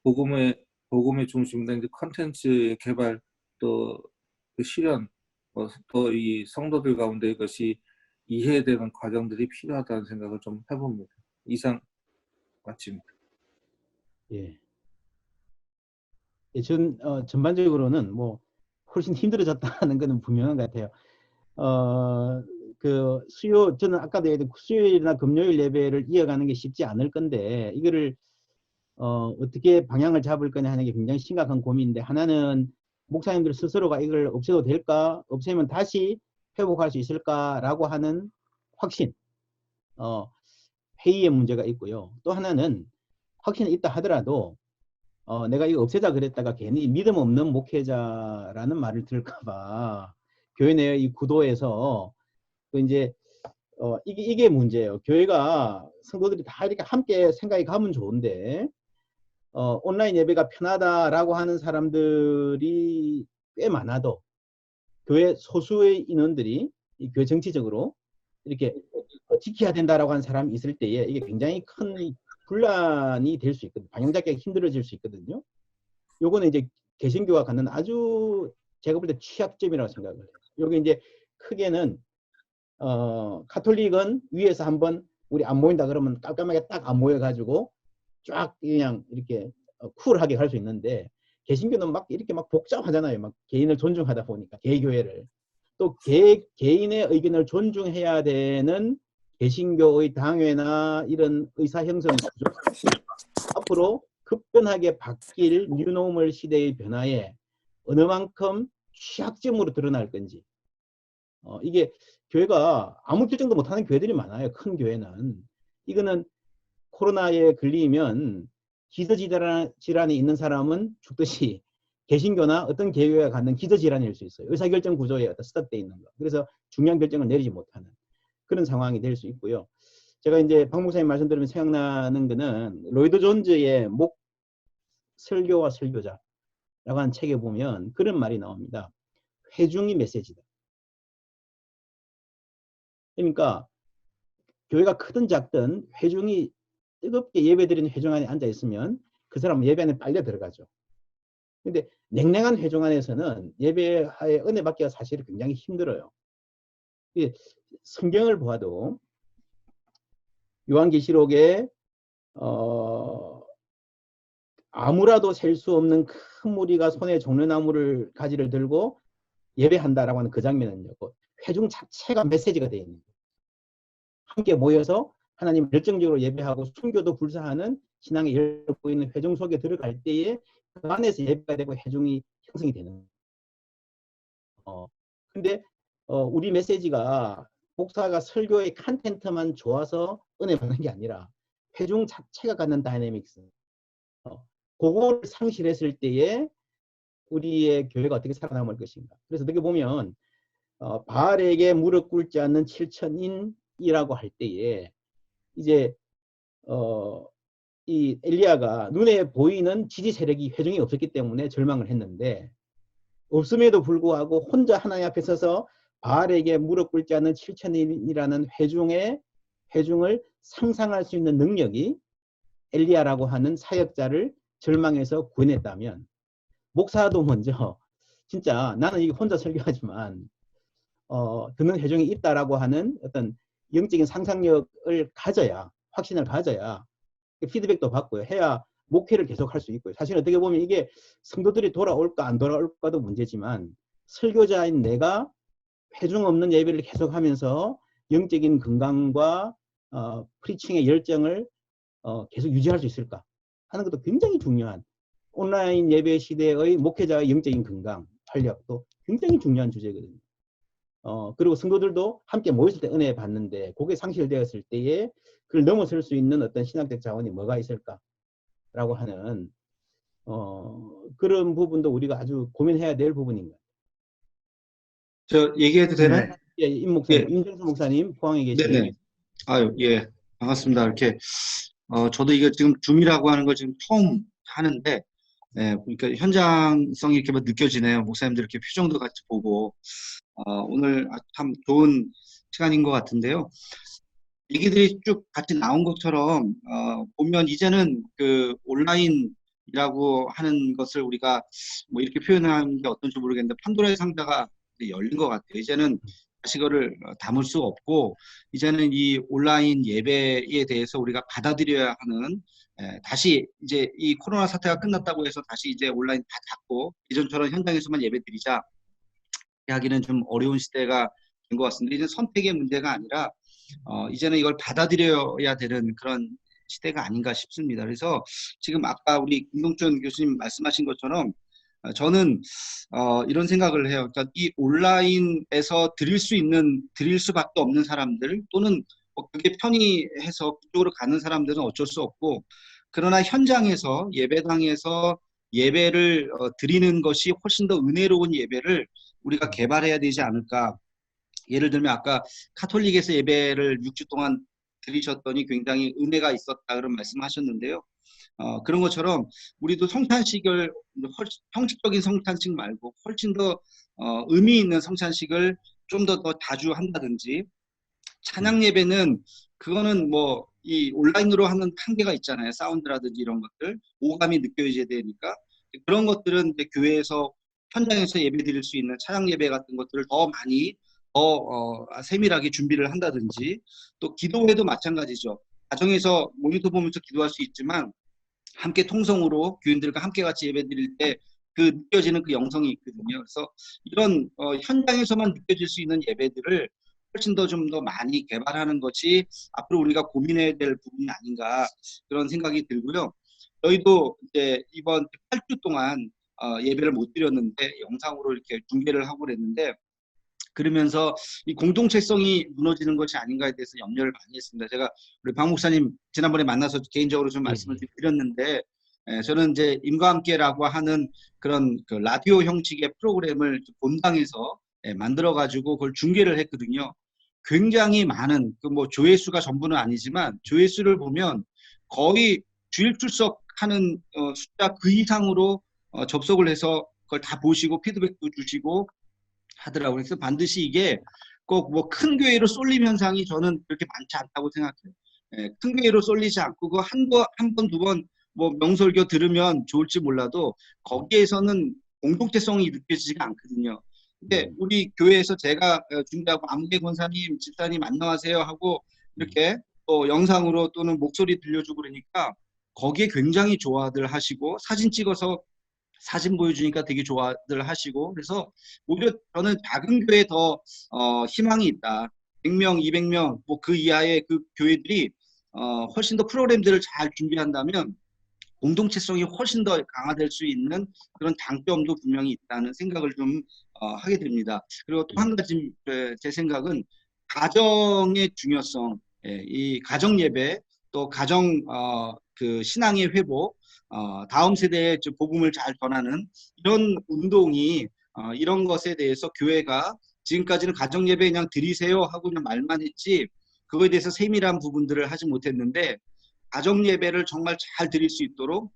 복음의 중심된 컨텐츠의 개발, 또 그 실현, 또 이 성도들 가운데 이것이 이해되는 과정들이 필요하다는 생각을 좀 해봅니다. 이상 마칩니다.
예. 예, 전반적으로는 뭐 훨씬 힘들어졌다는 것은 분명한 것 같아요. 저는 아까도 얘기했던 수요일이나 금요일 예배를 이어가는 게 쉽지 않을 건데, 이거를 어떻게 방향을 잡을 거냐 하는 게 굉장히 심각한 고민인데, 하나는 목사님들 스스로가 이걸 없애도 될까, 없애면 다시 회복할 수 있을까라고 하는 확신, 회의의 문제가 있고요. 또 하나는 확신이 있다 하더라도 내가 이거 없애자 그랬다가 괜히 믿음 없는 목회자라는 말을 들을까봐 교회 내의 이 구도에서 이제 이게 문제예요. 교회가 성도들이 다 이렇게 함께 생각이 가면 좋은데 온라인 예배가 편하다라고 하는 사람들이 꽤 많아도 교회 소수의 인원들이 이 교회 정치적으로 이렇게 지켜야 된다라고 하는 사람이 있을 때에 이게 굉장히 큰 분란이 될 수 있거든요. 방향 잡기가 힘들어질 수 있거든요. 요거는 이제 개신교가 갖는 아주 제가 볼 때 취약점이라고 생각을 해요. 요게 이제 크게는 가톨릭은 위에서 한번 우리 안 모인다 그러면 깜깜하게 딱 안 모여가지고 쫙 그냥 이렇게 쿨하게 갈 수 있는데, 개신교는 막 이렇게 막 복잡하잖아요. 막 개인을 존중하다 보니까 개교회를 또 개인의 의견을 존중해야 되는 개신교의 당회나 이런 의사 형성 구조 앞으로 급변하게 바뀔 뉴노멀 시대의 변화에 어느 만큼 취약점으로 드러날 건지, 이게 교회가 아무 결정도 못하는 교회들이 많아요. 큰 교회는. 이거는 코로나에 걸리면 기저질환이 있는 사람은 죽듯이 개신교나 어떤 개교회가 갖는 기저질환일 수 있어요. 의사결정 구조에 어떤 스탑되어 있는 거. 그래서 중요한 결정을 내리지 못하는 그런 상황이 될 수 있고요. 제가 이제 박 목사님 말씀 들으면 생각나는 거는 로이드 존즈의 설교와 설교자라고 하는 책에 보면 그런 말이 나옵니다. 회중이 메시지다. 그러니까 교회가 크든 작든 회중이 뜨겁게 예배드리는 회중 안에 앉아 있으면 그 사람은 예배 안에 빨려 들어가죠. 근데 냉랭한 회중 안에서는 예배의 은혜 받기가 사실 굉장히 힘들어요. 성경을 보아도 요한계시록에 아무라도 셀 수 없는 큰 무리가 손에 종려나무를 가지를 들고 예배한다라고 하는 그 장면은요, 회중 자체가 메시지가 되어 있는 거예요. 함께 모여서 하나님 열정적으로 예배하고 순교도 불사하는 신앙의 열을 보이는 회중 속에 들어갈 때에 그 안에서 예배가 되고 회중이 형성이 되는 거예요. 근데 우리 메시지가 목사가 설교의 컨텐츠만 좋아서 은혜 받는 게 아니라 회중 자체가 갖는 다이내믹스, 그거를 상실했을 때에 우리의 교회가 어떻게 살아남을 것인가. 그래서 어떻게 보면 바알에게 무릎 꿇지 않는 7,000인이라고 할 때에 이제 이 엘리야가 눈에 보이는 지지 세력이 회중이 없었기 때문에 절망을 했는데, 없음에도 불구하고 혼자 하나님 앞에 서서 바알에게 무릎 꿇지 않는 7,000인이라는 회중을 상상할 수 있는 능력이 엘리야라고 하는 사역자를 절망해서 구원했다면, 목사도 먼저 진짜 나는 이게 혼자 설교하지만 듣는 회중이 있다라고 하는 어떤 영적인 상상력을 가져야, 확신을 가져야 피드백도 받고요. 해야 목회를 계속할 수 있고요. 사실 어떻게 보면 이게 성도들이 돌아올까 안 돌아올까도 문제지만, 설교자인 내가 회중 없는 예배를 계속하면서 영적인 건강과 프리칭의 열정을 계속 유지할 수 있을까 하는 것도 굉장히 중요한, 온라인 예배 시대의 목회자의 영적인 건강, 활력도 굉장히 중요한 주제거든요. 그리고 성도들도 함께 모였을 때 은혜 받는데, 그게 상실되었을 때에 그걸 넘어설 수 있는 어떤 신학적 자원이 뭐가 있을까라고 하는 그런 부분도 우리가 아주 고민해야 될 부분인 것 같아요.
저 얘기해도 되나요?
예, 임 목사님,
예.
임정수 목사님 포항에 계시죠?
네네. 아유, 예. 반갑습니다. 이렇게, 저도 이거 지금 줌이라고 하는 걸 지금 처음 하는데, 예, 그러니까 현장성이 이렇게 느껴지네요. 목사님들 이렇게 표정도 같이 보고, 오늘 참 좋은 시간인 것 같은데요. 얘기들이 쭉 같이 나온 것처럼, 보면 이제는 그 온라인이라고 하는 것을 우리가 뭐 이렇게 표현하는 게 어떤지 모르겠는데, 판도라의 상자가 열린 것 같아요. 이제는 다시 그거를 담을 수 없고, 이제는 이 온라인 예배에 대해서 우리가 받아들여야 하는, 다시 이제 이 코로나 사태가 끝났다고 해서 다시 이제 온라인 다 닫고 이전처럼 현장에서만 예배 드리자 하기는 좀 어려운 시대가 된 것 같습니다. 이제 선택의 문제가 아니라 이제는 이걸 받아들여야 되는 그런 시대가 아닌가 싶습니다. 그래서 지금 아까 우리 김동준 교수님 말씀하신 것처럼 저는 이런 생각을 해요. 그러니까 이 온라인에서 드릴 수밖에 없는 사람들, 또는 그게 편의해서 그쪽으로 가는 사람들은 어쩔 수 없고, 그러나 현장에서 예배당에서 예배를 드리는 것이 훨씬 더 은혜로운 예배를 우리가 개발해야 되지 않을까. 예를 들면 아까 카톨릭에서 예배를 6주 동안 드리셨더니 굉장히 은혜가 있었다 그런 말씀하셨는데요. 그런 것처럼 우리도 성찬식을 형식적인 성찬식 말고 훨씬 더 의미 있는 성찬식을 좀 더 자주 한다든지, 찬양 예배는 그거는 뭐 이 온라인으로 하는 한계가 있잖아요. 사운드라든지 이런 것들 오감이 느껴져야 되니까, 그런 것들은 이제 교회에서 현장에서 예배 드릴 수 있는 찬양 예배 같은 것들을 더 많이 더 세밀하게 준비를 한다든지, 또 기도회도 마찬가지죠. 가정에서 모니터 보면서 기도할 수 있지만 함께 통성으로 교인들과 함께 같이 예배 드릴 때 그 느껴지는 그 영성이 있거든요. 그래서 이런 현장에서만 느껴질 수 있는 예배들을 훨씬 더 좀 더 많이 개발하는 것이 앞으로 우리가 고민해야 될 부분이 아닌가, 그런 생각이 들고요. 저희도 이제 이번 8주 동안 예배를 못 드렸는데 영상으로 이렇게 중계를 하고 그랬는데, 그러면서 이 공동체성이 무너지는 것이 아닌가에 대해서 염려를 많이 했습니다. 제가 우리 박 목사님 지난번에 만나서 개인적으로 좀 말씀을 드렸는데, 저는 이제 임과 함께라고 하는 그런 그 라디오 형식의 프로그램을 본당에서 만들어가지고 그걸 중계를 했거든요. 굉장히 많은 그 뭐 조회수가 전부는 아니지만 조회수를 보면 거의 주일 출석하는 숫자 그 이상으로 접속을 해서 그걸 다 보시고 피드백도 주시고 하더라고요. 그래서 반드시 이게 꼭 뭐 큰 교회로 쏠림 현상이 저는 그렇게 많지 않다고 생각해요. 큰 교회로 쏠리지 않고 그 한 번, 두 번 뭐 명설교 들으면 좋을지 몰라도 거기에서는 공동체성이 느껴지지가 않거든요. 근데 우리 교회에서 제가 준비하고 안무개 권사님, 집사님 안녕하세요 하고 이렇게 또 영상으로 또는 목소리 들려주고 그러니까 거기에 굉장히 좋아들 하시고, 사진 찍어서 사진 보여주니까 되게 좋아들 하시고, 그래서 오히려 저는 작은 교회에 더 희망이 있다. 100명, 200명 뭐 그 이하의 그 교회들이 훨씬 더 프로그램들을 잘 준비한다면 공동체성이 훨씬 더 강화될 수 있는 그런 장점도 분명히 있다는 생각을 좀 하게 됩니다. 그리고 또 한 가지 제 생각은 가정의 중요성, 이 가정 예배, 또 가정 그 신앙의 회복, 다음 세대에 복음을 잘 전하는 이런 운동이 이런 것에 대해서 교회가 지금까지는 가정 예배 그냥 드리세요 하고 그냥 말만 했지 그거에 대해서 세밀한 부분들을 하지 못했는데, 가정 예배를 정말 잘 드릴 수 있도록,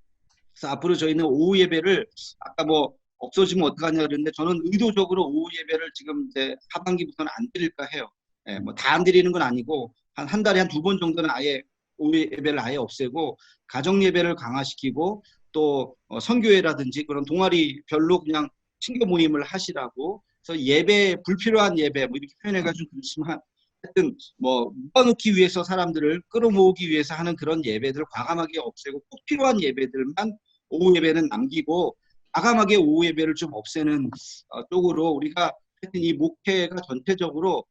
그래서 앞으로 저희는 오후 예배를 아까 뭐 없어지면 어떡하냐 그랬는데 저는 의도적으로 오후 예배를 지금 이제 하반기부터는 안 드릴까 해요. 예, 뭐 다 안 드리는 건 아니고 한 달에 한 2번 정도는 아예 오후 예배를 아예 없애고 가정 예배를 강화시키고 또 선교회라든지 그런 동아리별로 그냥 친교 모임을 하시라고. 그래서 예배 불필요한 예배 뭐 이렇게 표현해가지고 그렇지만 하여튼 뭐 모아놓기 위해서 사람들을 끌어모으기 위해서 하는 그런 예배들을 과감하게 없애고 꼭 필요한 예배들만 오후 예배는 남기고 과감하게 오후 예배를 좀 없애는 쪽으로 우리가 하여튼 이 목회가 전체적으로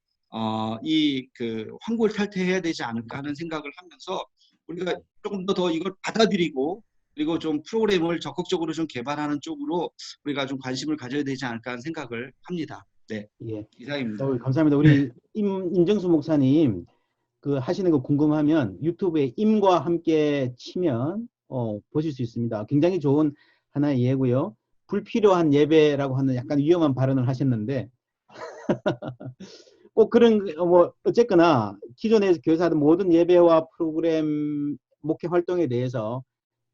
이 그 환골 탈퇴해야 되지 않을까 하는 생각을 하면서 우리가 조금 더 이걸 받아들이고 그리고 좀 프로그램을 적극적으로 좀 개발하는 쪽으로 우리가 좀 관심을 가져야 되지 않을까 하는 생각을 합니다. 네,
예.
이상입니다.
감사합니다. 우리 임정수 목사님 그 하시는 거 궁금하면 유튜브에 임과 함께 치면 보실 수 있습니다. 굉장히 좋은 하나의 예고요. 불필요한 예배라고 하는 약간 위험한 발언을 하셨는데 꼭 그런 뭐 어쨌거나 기존에 교사하던 모든 예배와 프로그램 목회 활동에 대해서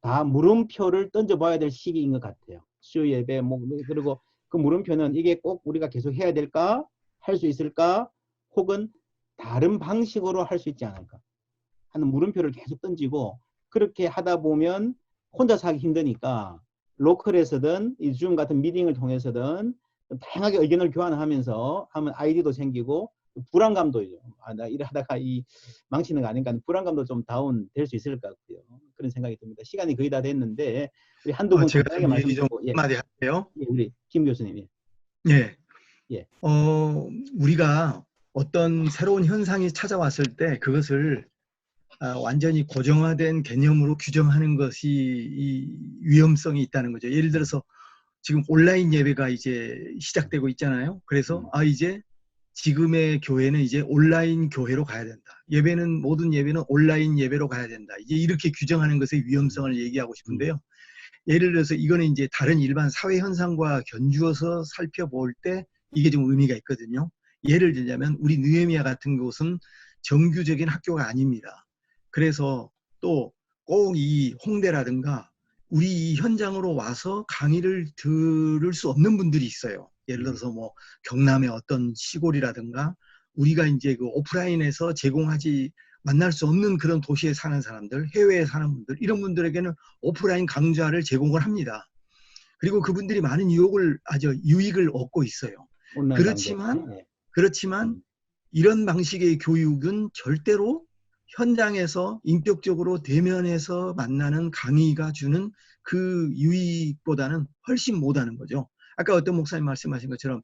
다 물음표를 던져봐야 될 시기인 것 같아요. 수요 예배 그리고 그 물음표는 이게 꼭 우리가 계속 해야 될까? 할 수 있을까? 혹은 다른 방식으로 할 수 있지 않을까? 하는 물음표를 계속 던지고 그렇게 하다 보면 혼자서 하기 힘드니까 로컬에서든 이 줌 같은 미팅을 통해서든 다양하게 의견을 교환하면서 하면 아이디어도 생기고 불안감도 나 일하다가 이 망치는 거 아닌가 하는 불안감도 좀 다운될 수 있을 것 같고요. 그런 생각이 듭니다. 시간이 거의 다 됐는데 우리 한두 분
제가
간단하게
좀 얘기 좀
말씀 듣고
한마디 할게요.
우리 김 교수님.
예.
예.
우리가 어떤 새로운 현상이 찾아왔을 때 그것을 완전히 고정화된 개념으로 규정하는 것이 이 위험성이 있다는 거죠. 예를 들어서 지금 온라인 예배가 이제 시작되고 있잖아요. 그래서 이제 지금의 교회는 이제 온라인 교회로 가야 된다. 모든 예배는 온라인 예배로 가야 된다. 이제 이렇게 규정하는 것의 위험성을 얘기하고 싶은데요. 예를 들어서 이거는 이제 다른 일반 사회 현상과 견주어서 살펴볼 때 이게 좀 의미가 있거든요. 예를 들자면 우리 느헤미야 같은 곳은 정규적인 학교가 아닙니다. 그래서 또 꼭 이 홍대라든가 우리 현장으로 와서 강의를 들을 수 없는 분들이 있어요. 예를 들어서 뭐 경남의 어떤 시골이라든가 우리가 이제 그 오프라인에서 만날 수 없는 그런 도시에 사는 사람들, 해외에 사는 분들, 이런 분들에게는 오프라인 강좌를 제공을 합니다. 그리고 그분들이 많은 유익을 얻고 있어요. 그렇지만 이런 방식의 교육은 절대로 현장에서 인격적으로 대면해서 만나는 강의가 주는 그 유익보다는 훨씬 못하는 거죠. 아까 어떤 목사님 말씀하신 것처럼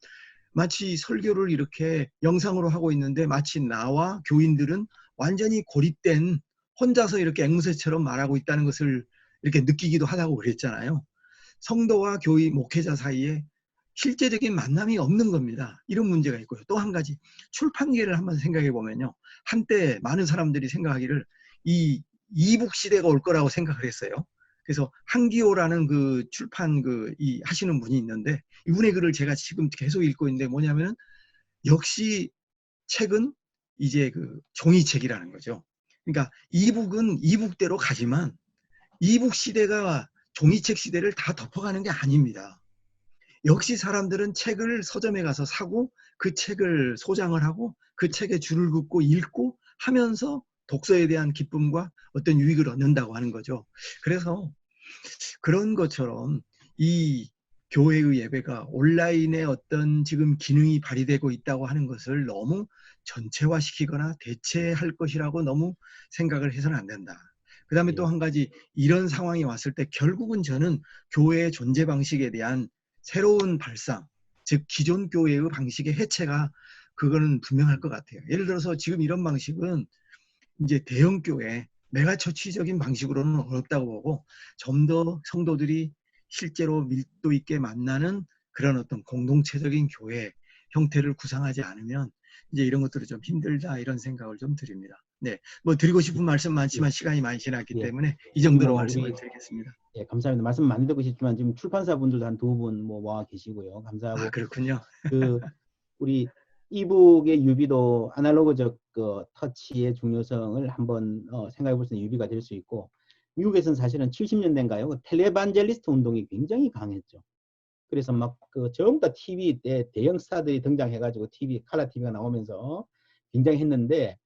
마치 설교를 이렇게 영상으로 하고 있는데 마치 나와 교인들은 완전히 고립된 혼자서 이렇게 앵무새처럼 말하고 있다는 것을 이렇게 느끼기도 하다고 그랬잖아요. 성도와 교인, 목회자 사이에 실제적인 만남이 없는 겁니다. 이런 문제가 있고요. 또 한 가지 출판계를 한번 생각해 보면요. 한때 많은 사람들이 생각하기를 이 이북 시대가 올 거라고 생각을 했어요. 그래서 한기호라는 그 출판 하시는 분이 있는데 이분의 글을 제가 지금 계속 읽고 있는데 뭐냐면은 역시 책은 이제 그 종이책이라는 거죠. 그러니까 이북은 이북대로 가지만 이북 시대가 종이책 시대를 다 덮어가는 게 아닙니다. 역시 사람들은 책을 서점에 가서 사고 그 책을 소장을 하고 그 책에 줄을 긋고 읽고 하면서 독서에 대한 기쁨과 어떤 유익을 얻는다고 하는 거죠. 그래서 그런 것처럼 이 교회의 예배가 온라인에 어떤 지금 기능이 발휘되고 있다고 하는 것을 너무 전체화시키거나 대체할 것이라고 너무 생각을 해서는 안 된다. 그 다음에 또 한 가지 이런 상황이 왔을 때 결국은 저는 교회의 존재 방식에 대한 새로운 발상, 즉 기존 교회의 방식의 해체가 그거는 분명할 것 같아요. 예를 들어서 지금 이런 방식은 이제 대형 교회, 메가처치적인 방식으로는 어렵다고 보고 좀 더 성도들이 실제로 밀도 있게 만나는 그런 어떤 공동체적인 교회 형태를 구상하지 않으면 이제 이런 것들이 좀 힘들다 이런 생각을 좀 드립니다. 네, 뭐 드리고 싶은 말씀 많지만 시간이 많이 지났기 때문에 이 정도로 말씀을 드리겠습니다.
예, 감사합니다. 말씀 많이 듣고 싶지만 지금 출판사 분들도 한 2분 모아 계시고요. 감사하고.
그렇군요.
우리 이북의 유비도 아날로그적 터치의 중요성을 한번 생각해 볼 수 있는 유비가 될 수 있고 미국에서는 사실은 70년대인가요? 텔레반젤리스트 운동이 굉장히 강했죠. 그래서 막 그 전부 다 TV 때 대형 스타들이 등장해가지고 TV 칼라 TV가 나오면서 굉장히 했는데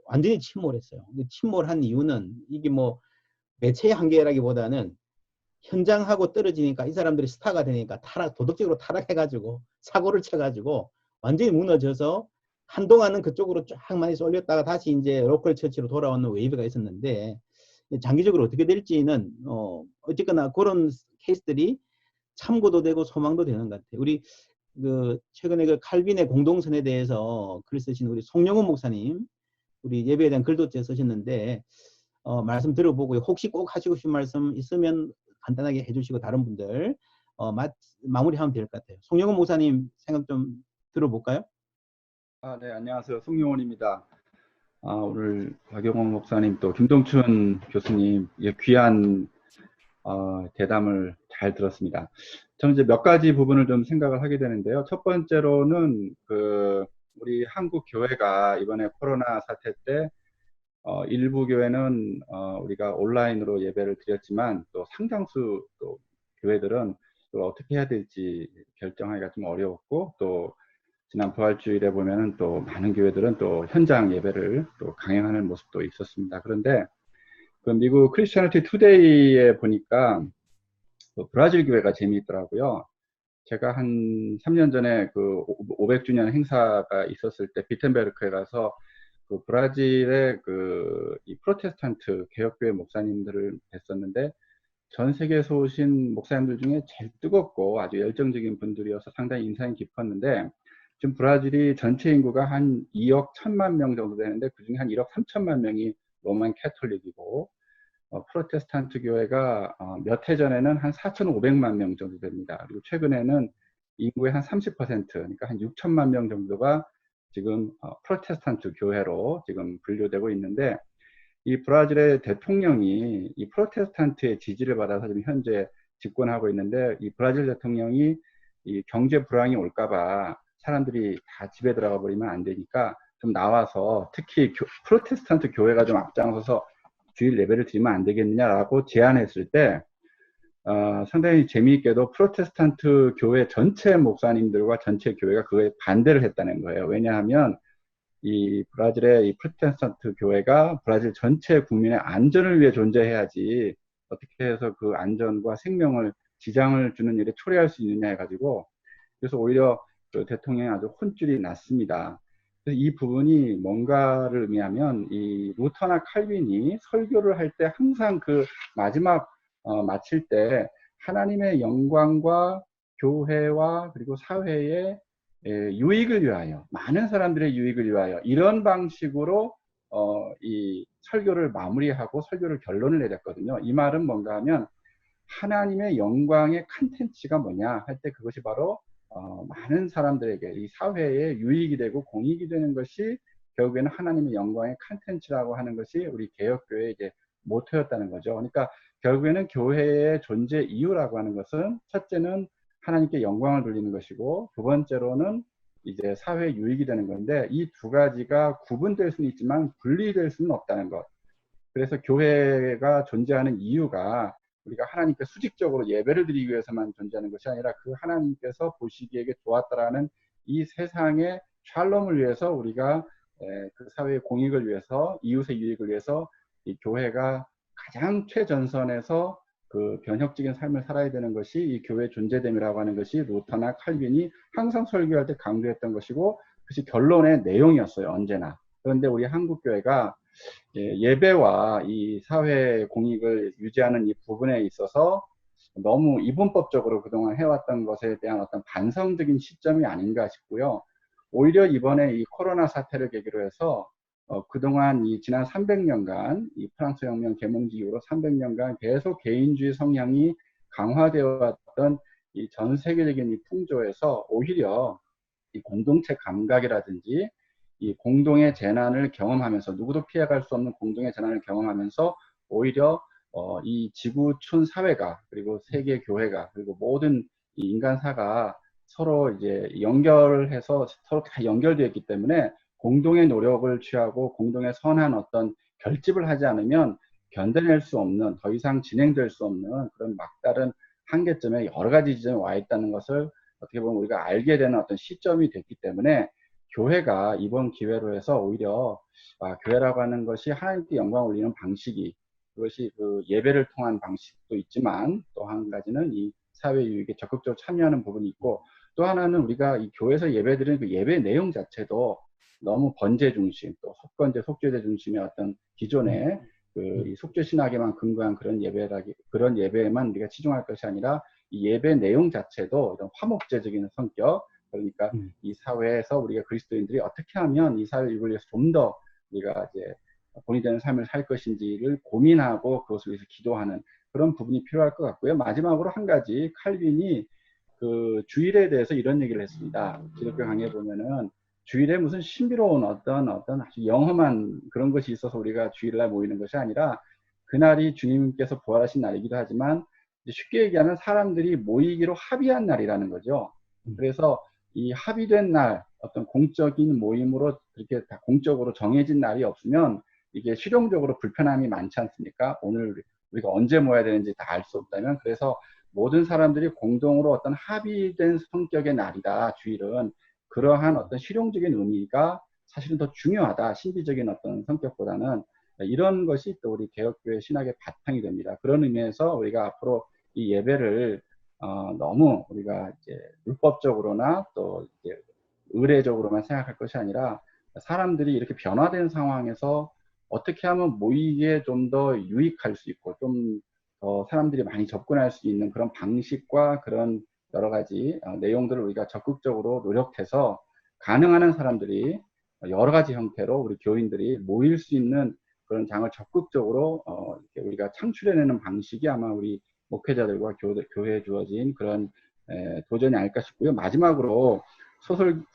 완전히 침몰했어요. 침몰한 이유는 이게 뭐 매체의 한계라기보다는 현장하고 떨어지니까 이 사람들이 스타가 되니까 도덕적으로 타락해가지고 사고를 쳐가지고 완전히 무너져서 한동안은 그쪽으로 쫙 많이 쏠렸다가 다시 이제 로컬 처치로 돌아오는 웨이브가 있었는데 장기적으로 어떻게 될지는 어쨌거나 그런 케이스들이 참고도 되고 소망도 되는 것 같아요. 우리 그 최근에 그 칼빈의 공동선에 대해서 글 쓰신 우리 송영훈 목사님 우리 예배에 대한 글도 쓰셨는데 말씀 들어보고 혹시 꼭 하시고 싶은 말씀 있으면 간단하게 해주시고 다른 분들 마무리하면 될 것 같아요. 송영훈 목사님 생각 좀 들어볼까요?
네, 안녕하세요. 송영훈입니다. 오늘 박영원 목사님 또 김동춘 교수님 귀한 대담을 잘 들었습니다. 저는 이제 몇 가지 부분을 좀 생각을 하게 되는데요. 첫 번째로는 우리 한국 교회가 이번에 코로나 사태 때 일부 교회는 우리가 온라인으로 예배를 드렸지만 또 상당수 또 교회들은 또 어떻게 해야 될지 결정하기가 좀 어려웠고 또 지난 부활주일에 보면은 또 많은 교회들은 또 현장 예배를 또 강행하는 모습도 있었습니다. 그런데 그 미국 크리스천리티 투데이에 보니까 브라질 교회가 재미있더라고요. 제가 한 3년 전에 그 500주년 행사가 있었을 때 비텐베르크에 가서 그 브라질의 이 프로테스탄트 개혁교회 목사님들을 뵀었는데 전 세계에서 오신 목사님들 중에 제일 뜨겁고 아주 열정적인 분들이어서 상당히 인상이 깊었는데 지금 브라질이 전체 인구가 한 2억 1천만 명 정도 되는데 그중에 한 1억 3천만 명이 로만 캐톨릭이고 프로테스탄트 교회가 몇 해 전에는 한 4,500만 명 정도 됩니다. 그리고 최근에는 인구의 한 30%, 그러니까 한 6천만 명 정도가 지금 프로테스탄트 교회로 지금 분류되고 있는데 이 브라질의 대통령이 이 프로테스탄트의 지지를 받아서 지금 현재 집권하고 있는데 이 브라질 대통령이 이 경제 불황이 올까봐 사람들이 다 집에 들어가 버리면 안 되니까 좀 나와서 특히 프로테스탄트 교회가 좀 앞장서서 주일 예배를 드리면 안 되겠느냐라고 제안했을 때 상당히 재미있게도 프로테스탄트 교회 전체 목사님들과 전체 교회가 그거에 반대를 했다는 거예요. 왜냐하면 이 브라질의 이 프로테스탄트 교회가 브라질 전체 국민의 안전을 위해 존재해야지 어떻게 해서 그 안전과 생명을 지장을 주는 일에 초래할 수 있느냐 해가지고 그래서 오히려 그 대통령이 아주 혼쭐이 났습니다. 그래서 이 부분이 뭔가를 의미하면 이 루터나 칼빈이 설교를 할 때 항상 그 마지막 마칠 때 하나님의 영광과 교회와 그리고 사회의 유익을 위하여 많은 사람들의 유익을 위하여 이런 방식으로 이 설교를 마무리하고 설교를 결론을 내렸거든요. 이 말은 뭔가 하면 하나님의 영광의 컨텐츠가 뭐냐 할 때 그것이 바로 많은 사람들에게 이 사회에 유익이 되고 공익이 되는 것이 결국에는 하나님의 영광의 컨텐츠라고 하는 것이 우리 개혁교회의 이제 모토였다는 거죠. 그러니까 결국에는 교회의 존재 이유라고 하는 것은 첫째는 하나님께 영광을 돌리는 것이고 두 번째로는 이제 사회 유익이 되는 건데 이 두 가지가 구분될 수는 있지만 분리될 수는 없다는 것. 그래서 교회가 존재하는 이유가 우리가 하나님께 수직적으로 예배를 드리기 위해서만 존재하는 것이 아니라 그 하나님께서 보시기에 좋았다라는 이 세상의 샬롬을 위해서 우리가 그 사회의 공익을 위해서 이웃의 유익을 위해서 이 교회가 가장 최전선에서 그 변혁적인 삶을 살아야 되는 것이 이 교회의 존재됨이라고 하는 것이 루터나 칼빈이 항상 설교할 때 강조했던 것이고 그것이 결론의 내용이었어요. 언제나. 그런데 우리 한국교회가 예배와 이 사회 공익을 유지하는 이 부분에 있어서 너무 이분법적으로 그동안 해왔던 것에 대한 어떤 반성적인 시점이 아닌가 싶고요. 오히려 이번에 이 코로나 사태를 계기로 해서 그동안 이 지난 300년간 이 프랑스 혁명 계몽직 이후로 300년간 계속 개인주의 성향이 강화되어 왔던 이 전 세계적인 이 풍조에서 오히려 이 공동체 감각이라든지 이 공동의 재난을 경험하면서 누구도 피해갈 수 없는 공동의 재난을 경험하면서 오히려 이 지구촌 사회가 그리고 세계 교회가 그리고 모든 이 인간사가 서로 이제 연결해서 서로 다 연결되어 있기 때문에 공동의 노력을 취하고 공동의 선한 어떤 결집을 하지 않으면 견뎌낼 수 없는 더 이상 진행될 수 없는 그런 막다른 한계점에 여러 가지 지점에 와 있다는 것을 어떻게 보면 우리가 알게 되는 어떤 시점이 됐기 때문에 교회가 이번 기회로 해서 오히려 교회라고 하는 것이 하나님께 영광 올리는 방식이, 그것이 그 예배를 통한 방식도 있지만 또 한 가지는 이 사회 유익에 적극적으로 참여하는 부분이 있고, 또 하나는 우리가 이 교회에서 예배드리는 그 예배 내용 자체도 너무 번제 중심, 또 속건제, 속죄제 중심의 어떤 기존의 그 속죄 신학에만 근거한 그런 예배에만 우리가 치중할 것이 아니라 이 예배 내용 자체도 이런 화목제적인 성격, 그러니까 이 사회에서 우리가 그리스도인들이 어떻게 하면 이 사회 유익을 위해서 좀 더 우리가 이제 본이 되는 삶을 살 것인지를 고민하고 그것을 위해서 기도하는 그런 부분이 필요할 것 같고요. 마지막으로 한 가지, 칼빈이 그 주일에 대해서 이런 얘기를 했습니다. 기독교 강의에 보면은 주일에 무슨 신비로운 어떤 아주 영험한 그런 것이 있어서 우리가 주일날 모이는 것이 아니라 그날이 주님께서 부활하신 날이기도 하지만 쉽게 얘기하면 사람들이 모이기로 합의한 날이라는 거죠. 그래서 이 합의된 날, 어떤 공적인 모임으로 그렇게 다 공적으로 정해진 날이 없으면 이게 실용적으로 불편함이 많지 않습니까? 오늘 우리가 언제 모여야 되는지 다 알 수 없다면, 그래서 모든 사람들이 공동으로 어떤 합의된 성격의 날이다, 주일은. 그러한 어떤 실용적인 의미가 사실은 더 중요하다, 신비적인 어떤 성격보다는. 이런 것이 또 우리 개혁교회 신학의 바탕이 됩니다. 그런 의미에서 우리가 앞으로 이 예배를 너무 우리가 이제 율법적으로나 또 이제 의례적으로만 생각할 것이 아니라 사람들이 이렇게 변화된 상황에서 어떻게 하면 모이기에 좀 더 유익할 수 있고 좀 더 사람들이 많이 접근할 수 있는 그런 방식과 그런 여러 가지 내용들을 우리가 적극적으로 노력해서 가능한 한 사람들이 여러 가지 형태로 우리 교인들이 모일 수 있는 그런 장을 적극적으로 이렇게 우리가 창출해내는 방식이 아마 우리 목회자들과 교회에 주어진 그런 도전이 아닐까 싶고요. 마지막으로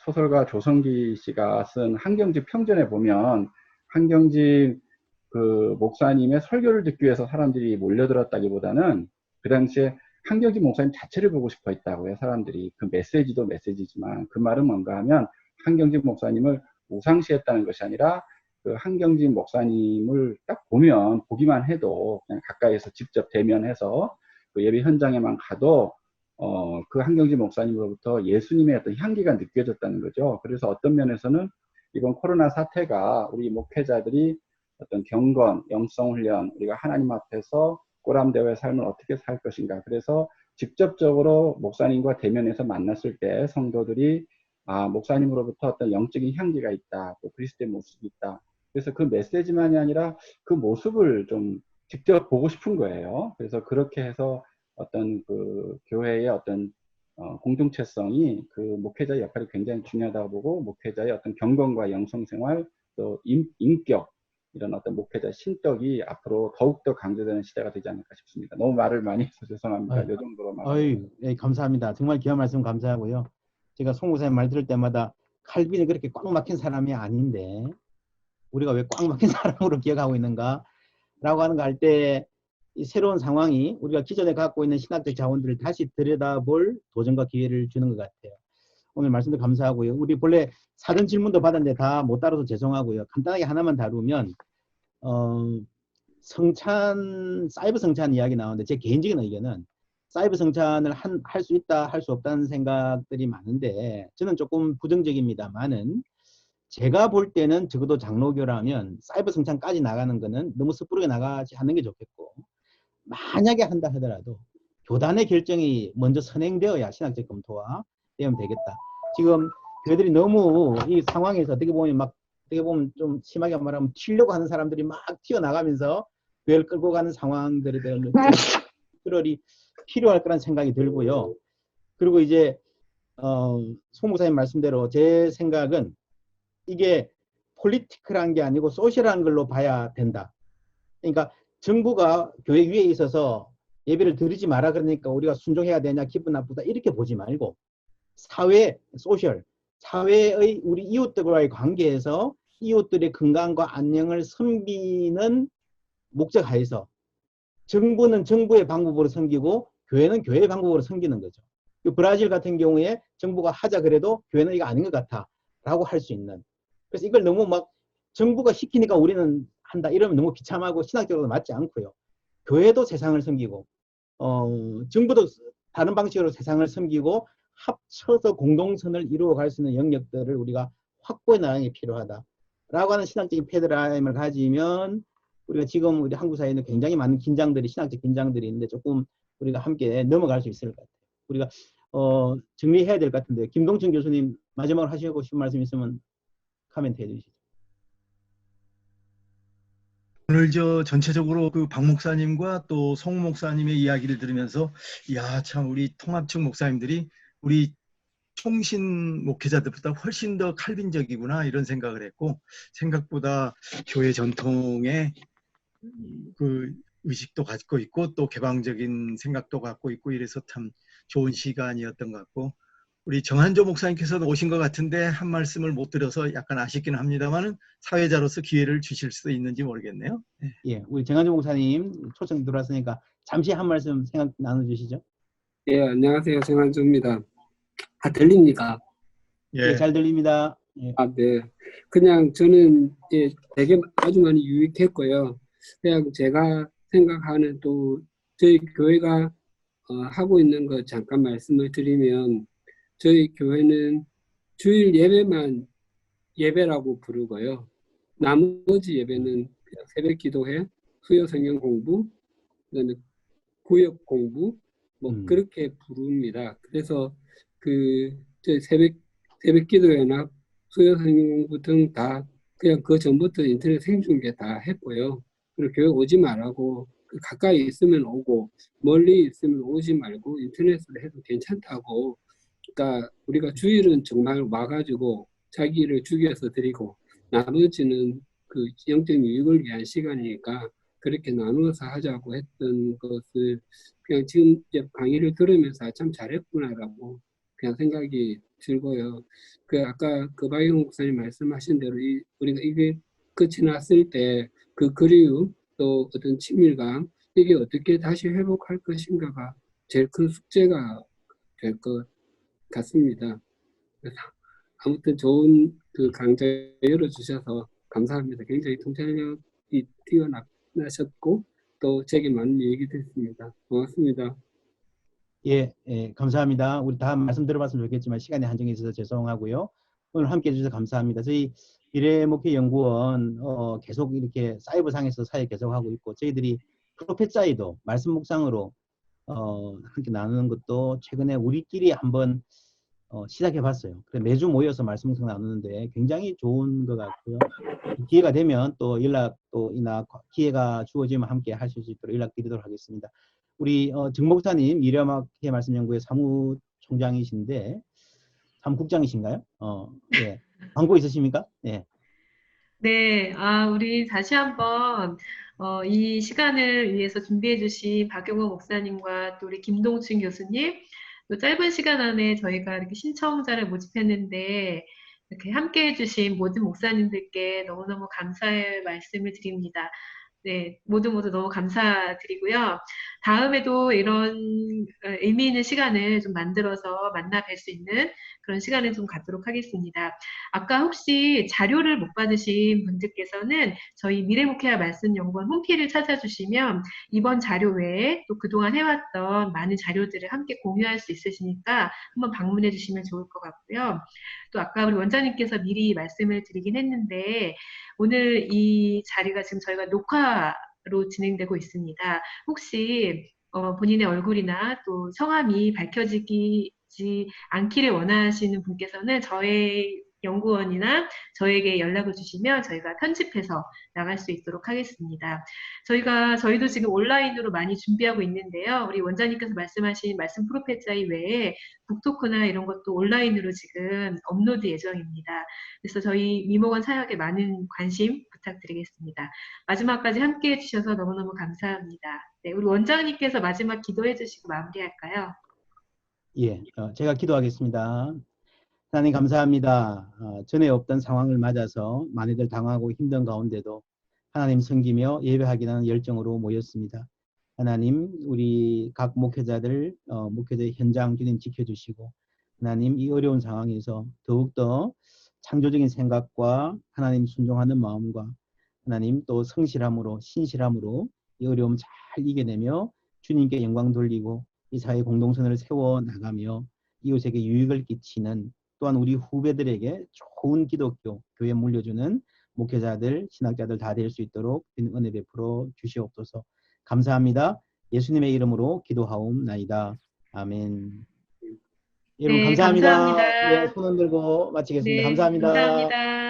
소설가 조성기 씨가 쓴 한경집 평전에 보면 한경집 그 목사님의 설교를 듣기 위해서 사람들이 몰려들었다기보다는 그 당시에 한경집 목사님 자체를 보고 싶어 했다고요. 사람들이. 그 메시지도 메시지지만 그 말은 뭔가 하면 한경집 목사님을 우상시했다는 것이 아니라 그 한경집 목사님을 딱 보기만 해도 그냥 가까이에서 직접 대면해서 그 예배 현장에만 가도 그 한경집 목사님으로부터 예수님의 어떤 향기가 느껴졌다는 거죠. 그래서 어떤 면에서는 이번 코로나 사태가 우리 목회자들이 어떤 경건, 영성훈련, 우리가 하나님 앞에서 꼬람대오의 삶을 어떻게 살 것인가. 그래서 직접적으로 목사님과 대면해서 만났을 때 성도들이 목사님으로부터 어떤 영적인 향기가 있다. 또 그리스도의 모습이 있다. 그래서 그 메시지만이 아니라 그 모습을 좀 직접 보고 싶은 거예요. 그래서 그렇게 해서 어떤 그 교회의 어떤 공동체성이 그 목회자의 역할이 굉장히 중요하다고 보고, 목회자의 어떤 경건과 영성생활, 또 인격, 이런 어떤 목회자 신덕이 앞으로 더욱더 강조되는 시대가 되지 않을까 싶습니다. 너무 말을 많이 해서 죄송합니다. 이 정도로
네, 감사합니다. 정말 귀한 말씀 감사하고요. 제가 송 목사님 말 들을 때마다 칼빈이 그렇게 꽉 막힌 사람이 아닌데 우리가 왜 꽉 막힌 사람으로 기억하고 있는가 라고 하는 거 할 때 이 새로운 상황이 우리가 기존에 갖고 있는 신학적 자원들을 다시 들여다볼 도전과 기회를 주는 것 같아요. 오늘 말씀도 감사하고요. 우리 본래 사전 질문도 받았는데 다 못 다뤄서 죄송하고요. 간단하게 하나만 다루면 사이버 성찬 이야기 나오는데 제 개인적인 의견은 사이버 성찬을 할 수 있다, 할 수 없다는 생각들이 많은데 저는 조금 부정적입니다만은 제가 볼 때는 적어도 장로교라면 사이버 성찬까지 나가는 거는 너무 섣부르게 나가지 않는 게 좋겠고, 만약에 한다 하더라도 교단의 결정이 먼저 선행되어야 신학적 검토와 되면 되겠다. 지금 교회들이 너무 이 상황에서 어떻게 보면 좀 심하게 말하면 튀려고 하는 사람들이 막 튀어나가면서 교회를 끌고 가는 상황들에 대한 컨트롤이 필요할 거란 생각이 들고요. 그리고 이제 송 목사님 말씀대로 제 생각은 이게 폴리티컬한 게 아니고 소셜한 걸로 봐야 된다. 그러니까 정부가 교회 위에 있어서 예배를 드리지 마라 그러니까 우리가 순종해야 되냐, 기분 나쁘다 이렇게 보지 말고 사회, 사회의 우리 이웃들과의 관계에서 이웃들의 건강과 안녕을 섬기는 목적 하에서 정부는 정부의 방법으로 섬기고 교회는 교회의 방법으로 섬기는 거죠. 브라질 같은 경우에 정부가 하자 그래도 교회는 이거 아닌 것 같아 라고 할 수 있는. 그래서 이걸 너무 막 정부가 시키니까 우리는 한다 이러면 너무 비참하고 신학적으로 맞지 않고요. 교회도 세상을 섬기고 정부도 다른 방식으로 세상을 섬기고 합쳐서 공동선을 이루어갈 수 있는 영역들을 우리가 확보해 나가는 게 필요하다라고 하는 신앙적인 패러다임을 가지면 우리가 지금 우리 한국 사회에는 굉장히 많은 긴장들이 신학적 긴장들이 있는데 조금 우리가 함께 넘어갈 수 있을 것 같아요. 우리가 정리해야 될 것 같은데 김동춘 교수님 마지막으로 하시고 싶은 말씀 있으면 코멘트 해주시죠.
오늘 전체적으로 그 박 목사님과 또 송 목사님의 이야기를 들으면서 야, 참 우리 통합측 목사님들이 우리 총신 목회자들보다 훨씬 더 칼빈적이구나 이런 생각을 했고, 생각보다 교회 전통의 그 의식도 갖고 있고 또 개방적인 생각도 갖고 있고 이래서 참 좋은 시간이었던 것 같고, 우리 정한조 목사님께서 오신 것 같은데 한 말씀을 못 드려서 약간 아쉽긴 합니다만은 사회자로서 기회를 주실 수도 있는지 모르겠네요. 네.
예, 우리 정한조 목사님 초청 들어왔으니까 잠시 한 말씀 생각 나눠주시죠.
예, 안녕하세요. 정한조입니다. 들립니까?
예, 잘 들립니다. 예.
네. 그냥 저는 되게 아주 많이 유익했고요. 그냥 제가 생각하는 또 저희 교회가 하고 있는 거 잠깐 말씀을 드리면, 저희 교회는 주일 예배만 예배라고 부르고요. 나머지 예배는 그냥 새벽 기도회, 수요 성경 공부, 그다음에 구역 공부 그렇게 부릅니다. 그래서 저희 새벽 기도회나 수요 성경 공부 등 다 그냥 그 전부터 인터넷 생중계 다 했고요. 그리고 교회 오지 말라고, 가까이 있으면 오고 멀리 있으면 오지 말고 인터넷으로 해도 괜찮다고. 그러니까 우리가 주일은 정말 와가지고 자기를 주기해서 드리고 나머지는 그 영적 유익을 위한 시간이니까 그렇게 나누어서 하자고 했던 것을 그냥 지금 강의를 들으면서 참 잘했구나라고 그냥 생각이 들고요. 아까 박영 목사님 말씀하신 대로 우리가 이게 끝이 났을 때 그 그리움 또 어떤 친밀감, 이게 어떻게 다시 회복할 것인가가 제일 큰 숙제가 될 것 같습니다. 그래서 아무튼 좋은 강좌 열어주셔서 감사합니다. 굉장히 통찰력이 뛰어나셨고 또 제게 많은 얘기 됐습니다. 고맙습니다.
예, 감사합니다. 우리 다 말씀 들어봤으면 좋겠지만 시간에 한정이 있어서 죄송하고요. 오늘 함께 해주셔서 감사합니다. 저희 미래목회연구원 계속 이렇게 사이버상에서 사회 계속하고 있고, 저희들이 프로페사이도 말씀 묵상으로 함께 나누는 것도 최근에 우리끼리 한번 시작해봤어요. 그래 매주 모여서 말씀 묵상 나누는데 굉장히 좋은 것 같고요. 기회가 되면 또 연락이나 기회가 주어지면 함께 하실 수 있도록 연락드리도록 하겠습니다. 우리 정 목사님 미래목회 말씀연구회 사무총장이신데 사무국장이신가요? 예. 광고 있으십니까? 예.
네, 우리 다시 한번 이 시간을 위해서 준비해 주신 박용호 목사님과 또 우리 김동춘 교수님, 또 짧은 시간 안에 저희가 이렇게 신청자를 모집했는데 이렇게 함께 해주신 모든 목사님들께 너무너무 감사의 말씀을 드립니다. 네, 모두 너무 감사드리고요. 다음에도 이런 의미 있는 시간을 좀 만들어서 만나 뵐 수 있는 그런 시간을 좀 갖도록 하겠습니다. 아까 혹시 자료를 못 받으신 분들께서는 저희 미래목회와 말씀연구원 홈페이지를 찾아주시면 이번 자료 외에 또 그동안 해왔던 많은 자료들을 함께 공유할 수 있으시니까 한번 방문해 주시면 좋을 것 같고요. 또 아까 우리 원장님께서 미리 말씀을 드리긴 했는데 오늘 이 자리가 지금 저희가 녹화로 진행되고 있습니다. 혹시 본인의 얼굴이나 또 성함이 밝혀지지 않기를 원하시는 분께서는 저희 연구원이나 저에게 연락을 주시면 저희가 편집해서 나갈 수 있도록 하겠습니다. 저희도 지금 온라인으로 많이 준비하고 있는데요. 우리 원장님께서 말씀하신 말씀 프로페사이 외에 북토크나 이런 것도 온라인으로 지금 업로드 예정입니다. 그래서 저희 미모건 사역에 많은 관심 부탁드리겠습니다. 마지막까지 함께해 주셔서 너무너무 감사합니다. 네, 우리 원장님께서 마지막 기도해 주시고 마무리할까요?
예, 제가 기도하겠습니다. 하나님 감사합니다. 전에 없던 상황을 맞아서 많이들 당하고 힘든 가운데도 하나님 섬기며 예배하기라는 열정으로 모였습니다. 하나님 우리 각 목회자들 목회자의 현장 주님 지켜주시고 하나님 이 어려운 상황에서 더욱더 창조적인 생각과 하나님 순종하는 마음과 하나님 또 성실함으로 신실함으로 이 어려움 잘 이겨내며 주님께 영광 돌리고 이 사회 공동선을 세워 나가며 이웃에게 유익을 끼치는, 또한 우리 후배들에게 좋은 기독교 교회 물려주는 목회자들, 신학자들 다 될 수 있도록 은혜 베풀어 주시옵소서. 감사합니다. 예수님의 이름으로 기도하옵나이다. 아멘. 여러분
네,
감사합니다.
감사합니다.
네, 손 흔들고 마치겠습니다.
네,
감사합니다.
감사합니다.